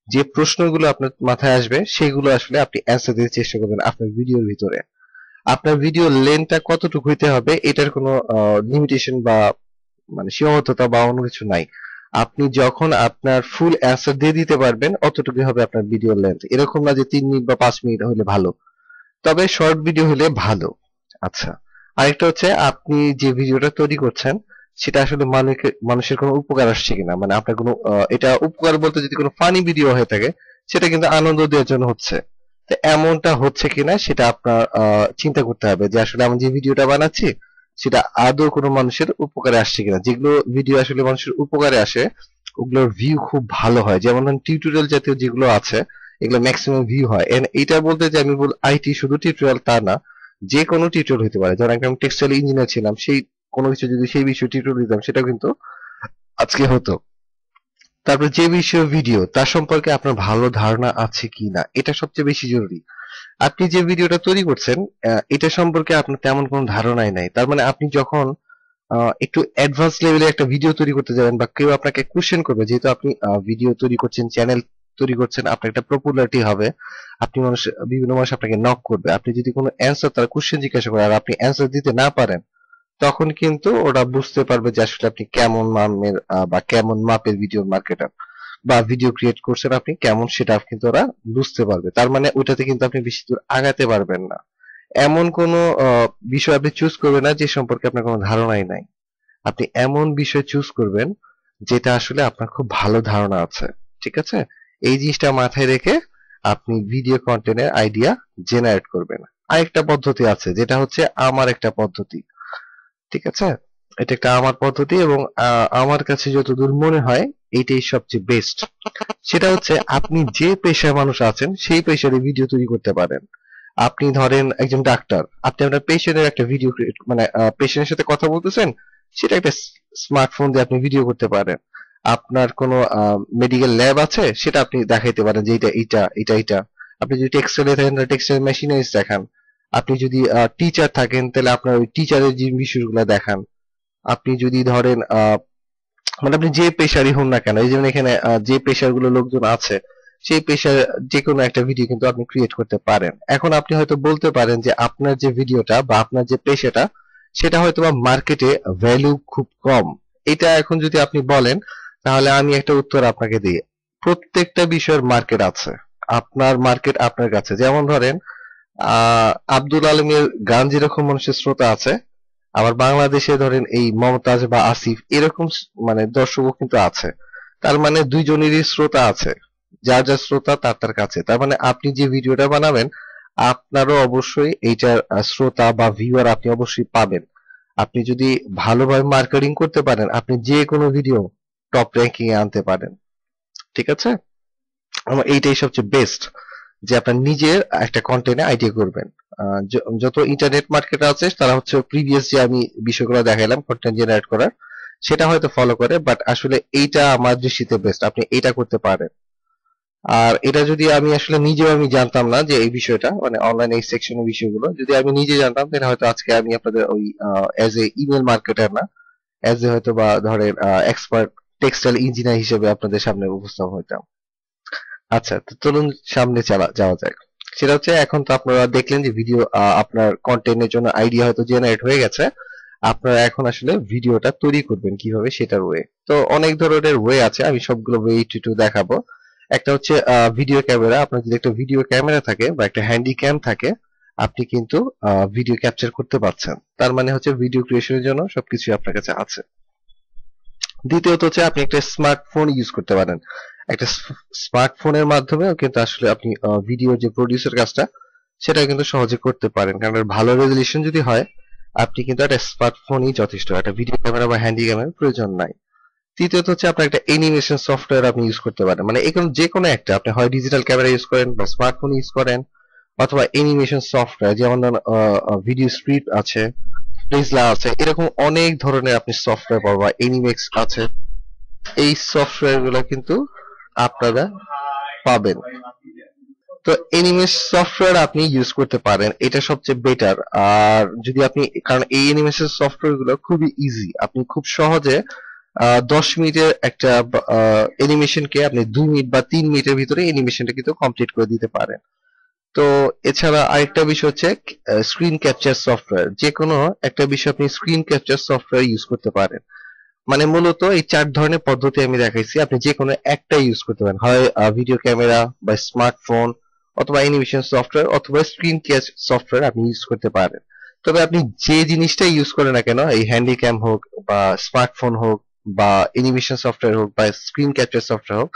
যে প্রশ্নগুলো আপনার মাথায় আসবে সেগুলো আসলে আপনি অ্যান্সার দিতে চেষ্টা করবেন আপনার ভিডিওর ভিতরে। আপনার ভিডিও লেন্থটা কতটুকু হইতে হবে এটার কোনো লিমিটেশন বা মানে সীমাবদ্ধতা বা অন্য কিছু নাই। আপনি যখন আপনার ফুল অ্যান্সার দিয়ে দিতে পারবেন অতটুকুই হবে আপনার ভিডিও লেন্থ। এরকম না যে ৩ মিনিট বা ৫ মিনিট হলে ভালো, তবে শর্ট ভিডিও হলে ভালো। আচ্ছা, আরেকটা হচ্ছে আপনি যে ভিডিওটা তৈরি করছেন সেটা আসলে মানুষের কোনো উপকার আসছে কিনা, মানে আপনার কোনো এটা উপকার বলতে যদি কোনো ফানি ভিডিও হয়ে থাকে সেটা কিন্তু আনন্দ দেওয়ার জন্য হচ্ছে, তো এমনটা হচ্ছে কিনা সেটা আপনার চিন্তা করতে হবে যে আসলে আমি যে ভিডিওটা বানাচ্ছি সেটা আদৌ কোনো মানুষের উপকারে আসছে কিনা। যেগুলো ভিডিও আসলে মানুষের উপকারে আসে ওগুলোর ভিউ খুব ভালো হয়, যেমন টিউটোরিয়াল জাতীয় যেগুলো আছে এগুলো ম্যাক্সিমাম ভিউ হয়। এন্ড এটা বলতে যে আমি বল আইটি শুধু টিউটোরিয়াল তা না, যে কোনো টিউটোরিয়াল হতে পারে। ধরেন আমি টেক্সটাইল ইঞ্জিনিয়ার ছিলাম, সেই কোনো কিছু যদি সেই বিষয়ে টিউটোরিয়াল দিতাম সেটাও কিন্তু আজকে হতো। তারপর যে বিষয়ে ভিডিও তার সম্পর্কে আপনার ভালো ধারণা আছে কি না এটা সবচেয়ে বেশি জরুরি। আপনি যে ভিডিওটা তৈরি করছেন এটা সম্পর্কে আপনার তেমন কোনো ধারণাই নাই, তার মানে আপনি যখন একটু অ্যাডভান্স লেভেলে একটা ভিডিও তৈরি করতে যাবেন বা কেউ আপনাকে কোশ্চেন করবে, যেহেতু আপনি ভিডিও তৈরি করছেন, চ্যানেল তৈরি করছেন, আপনার একটা পপুলারিটি হবে, আপনি বিভিন্ন মানুষ আপনাকে নক করবে। আপনি যদি কোনো অ্যান্সার তারা কোশ্চেন জিজ্ঞাসা করে আর আপনি অ্যান্সার দিতে না পারেন, তখন কিন্তু ওরা বুঝতে পারবে যে আসলে আপনি কেমন মানের বা কেমন মাপের ভিডিও মার্কেটার বা ভিডিও ক্রিয়েট করছেন আপনি কেমন, সেটা কিন্তু ওরা বুঝতে পারবে। তার মানে ওইটাতে কিন্তু আপনি বেশি দূর আগাতে পারবেন না। এমন কোনো বিষয় আপনি চুজ করবেন না যে সম্পর্কে আপনার কোনো ধারণাই নাই। আপনি এমন বিষয় চুজ করবেন যেটা আসলে আপনার খুব ভালো ধারণা আছে। ঠিক আছে, এই জিনিসটা মাথায় রেখে আপনি ভিডিও কন্টেন্টের আইডিয়া জেনারেট করবেন। আরেকটা পদ্ধতি আছে যেটা হচ্ছে আমার একটা পদ্ধতি। ঠিক আছে, এটা একটা আমার পদ্ধতি এবং আমার কাছে যতদূর মনে হয় এইটাই সবচেয়ে বেস্ট। সেটা হচ্ছে আপনি যে পেশার মানুষ আছেন সেই পেশারে ভিডিও তৈরি করতে পারেন। আপনি ধরেন একজন ডাক্তার, আপনি আপনার পেশেন্টের একটা ভিডিও ক্রিয়েট মানে পেশেন্টের সাথে কথা বলতেছেন, সেটা একটা স্মার্টফোন দিয়ে আপনি ভিডিও করতে পারেন। আপনার কোনো মেডিকেল ল্যাব আছে সেটা আপনি দেখাইতে পারেন যে এটা। আপনি যদি টেক্সটাইলে থাকেন তাহলে টেক্সটাইল মেশিনারিজ দেখান। আপনি যদি টিচার থাকেন তাহলে আপনার ওই টিচারের যে বিষয়গুলো দেখান। আপনি যদি ধরেন মানে আপনি যে পেশারই হন না কেন, এই যেমন এখানে যে পেশারগুলো লোকজন আছে সেই পেশার যে কোনো একটা ভিডিও কিন্তু আপনি ক্রিয়েট করতে পারেন। এখন আপনি হয়তো বলতে পারেন যে আপনার যে ভিডিওটা বা আপনার যে পেশাটা সেটা হয়তো বা মার্কেটে ভ্যালু খুব কম। এটা এখন যদি আপনি বলেন তাহলে আমি একটা উত্তর আপনাকে দিই। প্রত্যেকটা বিষয়ের মার্কেট আছে, আপনার মার্কেট আপনার কাছে। যেমন ধরেন আব্দুল আলমের গান যেরকম মানুষের শ্রোতা আছে, আবার বাংলাদেশে ধরেন এই মমতাজ বা আসিফ এরকম মানে দর্শকও কিন্তু আছে। তার মানে দুইজনেরই শ্রোতা আছে, যার যার শ্রোতা তার তার কাছে। তার মানে আপনি যে ভিডিওটা বানাবেন আপনারও অবশ্যই এইটার শ্রোতা বা ভিউয়ার আপনি অবশ্যই পাবেন। আপনি যদি ভালোভাবে মার্কেটিং করতে পারেন আপনি যে কোনো ভিডিও টপ র্যাঙ্কিং এ আনতে পারেন। ঠিক আছে, আমার এইটাই সবচেয়ে বেস্ট যে আপনার নিজের একটা কন্টেন্টে আইডিয়া করবেন। যত ইন্টারনেট মার্কেট আছে তারা হচ্ছে প্রিভিয়াস যে আমি বিষয়গুলো দেখাইলাম কন্টেন্ট জেনারেট করার, সেটা হয়তো ফলো করে, বাট আসলে এইটা আমার দৃষ্টিতে বেস্ট, আপনি এটা করতে পারেন। আর এটা যদি আমি আসলে নিজেও আমি জানতাম না যে এই বিষয়টা মানে অনলাইন এই সেকশনের বিষয়গুলো যদি আমি নিজে জানতাম তাহলে হয়তো আজকে আমি আপনাদের ওই অ্যাজ এ ইমেল মার্কেটার না, অ্যাজ এ হয়তো বা ধরেন এক্সপার্ট টেক্সটাইল ইঞ্জিনিয়ার হিসেবে আপনাদের সামনে উপস্থাপন হইতাম। আচ্ছা, তো চলুন সামনে যাওয়া যাক। সেটা হচ্ছে এখন তো আপনারা দেখলেন যে ভিডিও আপনার কন্টেন্টের জন্য আইডিয়া হয়তো জেনারেট হয়ে গেছে, আপনারা এখন আসলে ভিডিওটা তৈরি করবেন কিভাবে সেটার ওয়ে। তো অনেক ধরনের ওয়ে আছে, আমি সবগুলো ওয়ে একটু দেখাবো। একটা হচ্ছে ভিডিও ক্যামেরা। আপনার যদি একটা ভিডিও ক্যামেরা থাকে বা একটা হ্যান্ডি ক্যাম থাকে, আপনি কিন্তু ভিডিও ক্যাপচার করতে পারছেন। তার মানে হচ্ছে ভিডিও ক্রিয়েশনের জন্য সবকিছু আপনার কাছে আছে। দ্বিতীয়ত হচ্ছে আপনি একটা স্মার্টফোন ইউজ করতে পারেন। একটা স্মার্টফোনের মাধ্যমেও কিন্তু আসলে আপনি ভিডিও যে প্রডিউসের কাজটা সেটা কিন্তু সহজে করতে পারেন, কারণ এর ভালো রেজলিউশন যদি হয় আপনি কিন্তু একটা স্মার্টফোনই যথেষ্ট, একটা ভিডিও ক্যামেরা বা হ্যান্ডি ক্যামেরার প্রয়োজন নাই। তৃতীয়ত হচ্ছে আপনার একটা অ্যানিমেশন সফটওয়্যার আপনি ইউজ করতে পারেন, মানে এখন যে কোনো একটা, আপনি হয় ডিজিটাল ক্যামেরা ইউজ করেন বা স্মার্টফোন ইউজ করেন, অথবা অ্যানিমেশন সফটওয়্যার যেমন ভিডিও স্ক্রিপ্ট আছে, রিজলা আছে, এরকম অনেক ধরনের আপনি সফটওয়্যার পাবেন, বা এনিমেক্স আছে। এই সফটওয়্যার গুলো কিন্তু আপনারা পাবেন। তো এনিমেশ সফটওয়্যার আপনি ইউজ করতে পারেন, এটা সবচেয়ে বেটার। আর যদি আপনি, কারণ এই এনিমেশন সফটওয়্যার গুলো খুবই ইজি, আপনি খুব সহজে 10 মিনিটের একটা অ্যানিমেশনকে আপনি 2 মিনিট বা 3 মিনিটের ভিতরে অ্যানিমেশনটা কিন্তু কমপ্লিট করে দিতে পারেন। তো এছাড়া আরেকটা বিষয় হচ্ছে স্ক্রিন ক্যাপচার সফটওয়্যার। যে কোনো একটা বিষয় আপনি স্ক্রিন ক্যাপচার সফটওয়্যার ইউজ করতে পারেন। মানে মূলত এই 4 ধরনের পদ্ধতি আমি দেখাইছি, আপনি যে কোনো একটা ইউজ করতে পারেন, হয় ভিডিও ক্যামেরা বা স্মার্টফোন অথবা অ্যানিমেশন সফটওয়্যার অথবা স্ক্রিন ক্যাচ সফটওয়্যার আপনি ইউজ করতে পারেন। তবে আপনি যে জিনিসটা ইউজ করেন না কেন, এই হ্যান্ডিক্যাম হোক বা স্মার্টফোন হোক বা অ্যানিমেশন সফটওয়্যার হোক বা স্ক্রিন ক্যাপচার সফটওয়্যার হোক,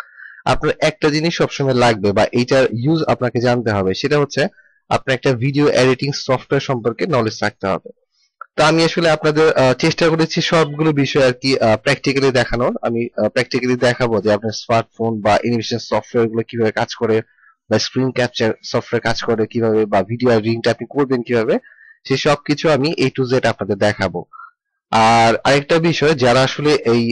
আপনার একটা জিনিস সবসময় লাগবে বা এইটার ইউজ আপনাকে জানতে হবে, সেটা হচ্ছে আপনার একটা ভিডিও এডিটিং সফটওয়্যার সম্পর্কে নলেজ রাখতে হবে। তো আমি আসলে আপনাদের চেষ্টা করেছি সবগুলো বিষয় আর কি প্র্যাকটিক্যালি দেখানোর। আমি প্র্যাকটিক্যালি দেখাবো যে আপনার স্মার্টফোন বা অ্যানিমেশন সফটওয়্যার গুলো কিভাবে কাজ করে, বা স্ক্রিন ক্যাপচার সফটওয়্যার কাজ করে কিভাবে, বা ভিডিও এডিটিংটা আপনি করবেন কিভাবে, সেই সব কিছু আমি A to Z আপনাদের দেখাবো। আর আরেকটা বিষয়, যারা আসলে এই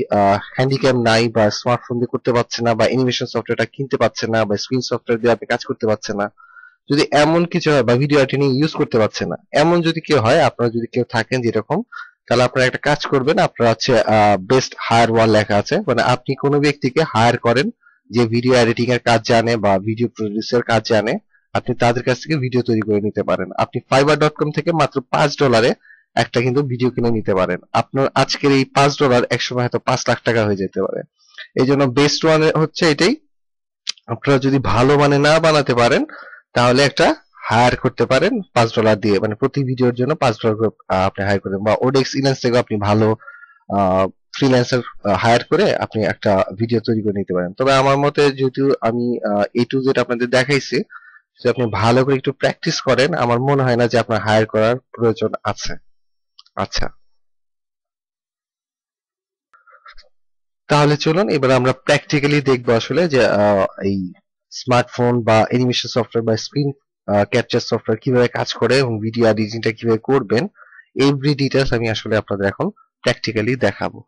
হ্যান্ডিক্যাম নাই বা স্মার্টফোন দিয়ে করতে পারছে না বা অ্যানিমেশন সফটওয়্যারটা কিনতে পারছে না বা স্ক্রিন সফটওয়্যার দিয়ে আপনি কাজ করতে পারছে না, যদি এমন কিছু হয় বা ভিডিও এডিটিং ইউজ করতে পারছে না, এমন যদি কেউ হয়, আপনারা যদি কেউ থাকেন যেরকম, তাহলে আপনারা একটা কাজ করবেন, আপনারা হচ্ছে বেস্ট হায়ার ওয়ান লেখা আছে, মানে আপনি কোনো ব্যক্তিকে হায়ার করেন যে ভিডিও এডিটিং এর কাজ জানে বা ভিডিও প্রডিউসার কাজ জানে, আপনি তাদের কাছ থেকে ভিডিও তৈরি করে নিতে পারেন। আপনি fiverr.com থেকে মাত্র $5 একটা কিন্তু ভিডিও কিনে নিতে পারেন। আপনার আজকের এই $5 একসময় হয়তো 5 লাখ টাকা হয়ে যেতে পারে। এই জন্য বেস্ট ওয়ান হচ্ছে এটাই। আপনারা যদি ভালো মানে না বানাতে পারেন, তাহলে একটা হায়ার করতে পারেন $5 দিয়ে, মানে প্রতি ভিডিওর জন্য $5 করে আপনি হায়ার করেন, বা ওডেক্স ইলেন্স থেকে আপনি ভালো ফ্রিল্যান্সার হায়ার করে আপনি একটা ভিডিও তৈরি করে নিতে পারেন। তবে আমার মতে যেহেতু আমি A to Z আপনাদের দেখাইছি, যদি আপনি ভালো করে একটু প্র্যাকটিস করেন, আমার মনে হয় না যে আপনার হায়ার করার প্রয়োজন আছে। আচ্ছা, তাহলে চলুন এবার আমরা প্র্যাকটিক্যালি দেখবো আসলে যে এই স্মার্টফোন বা অ্যানিমেশন সফটওয়্যার বা স্ক্রিন ক্যাপচার সফটওয়্যার কিভাবে কাজ করে এবং ভিডিও এডিটিংটা কিভাবে করবেন, এভরি ডিটেলস আমি আসলে আপনাদের এখন প্র্যাকটিক্যালি দেখাবো।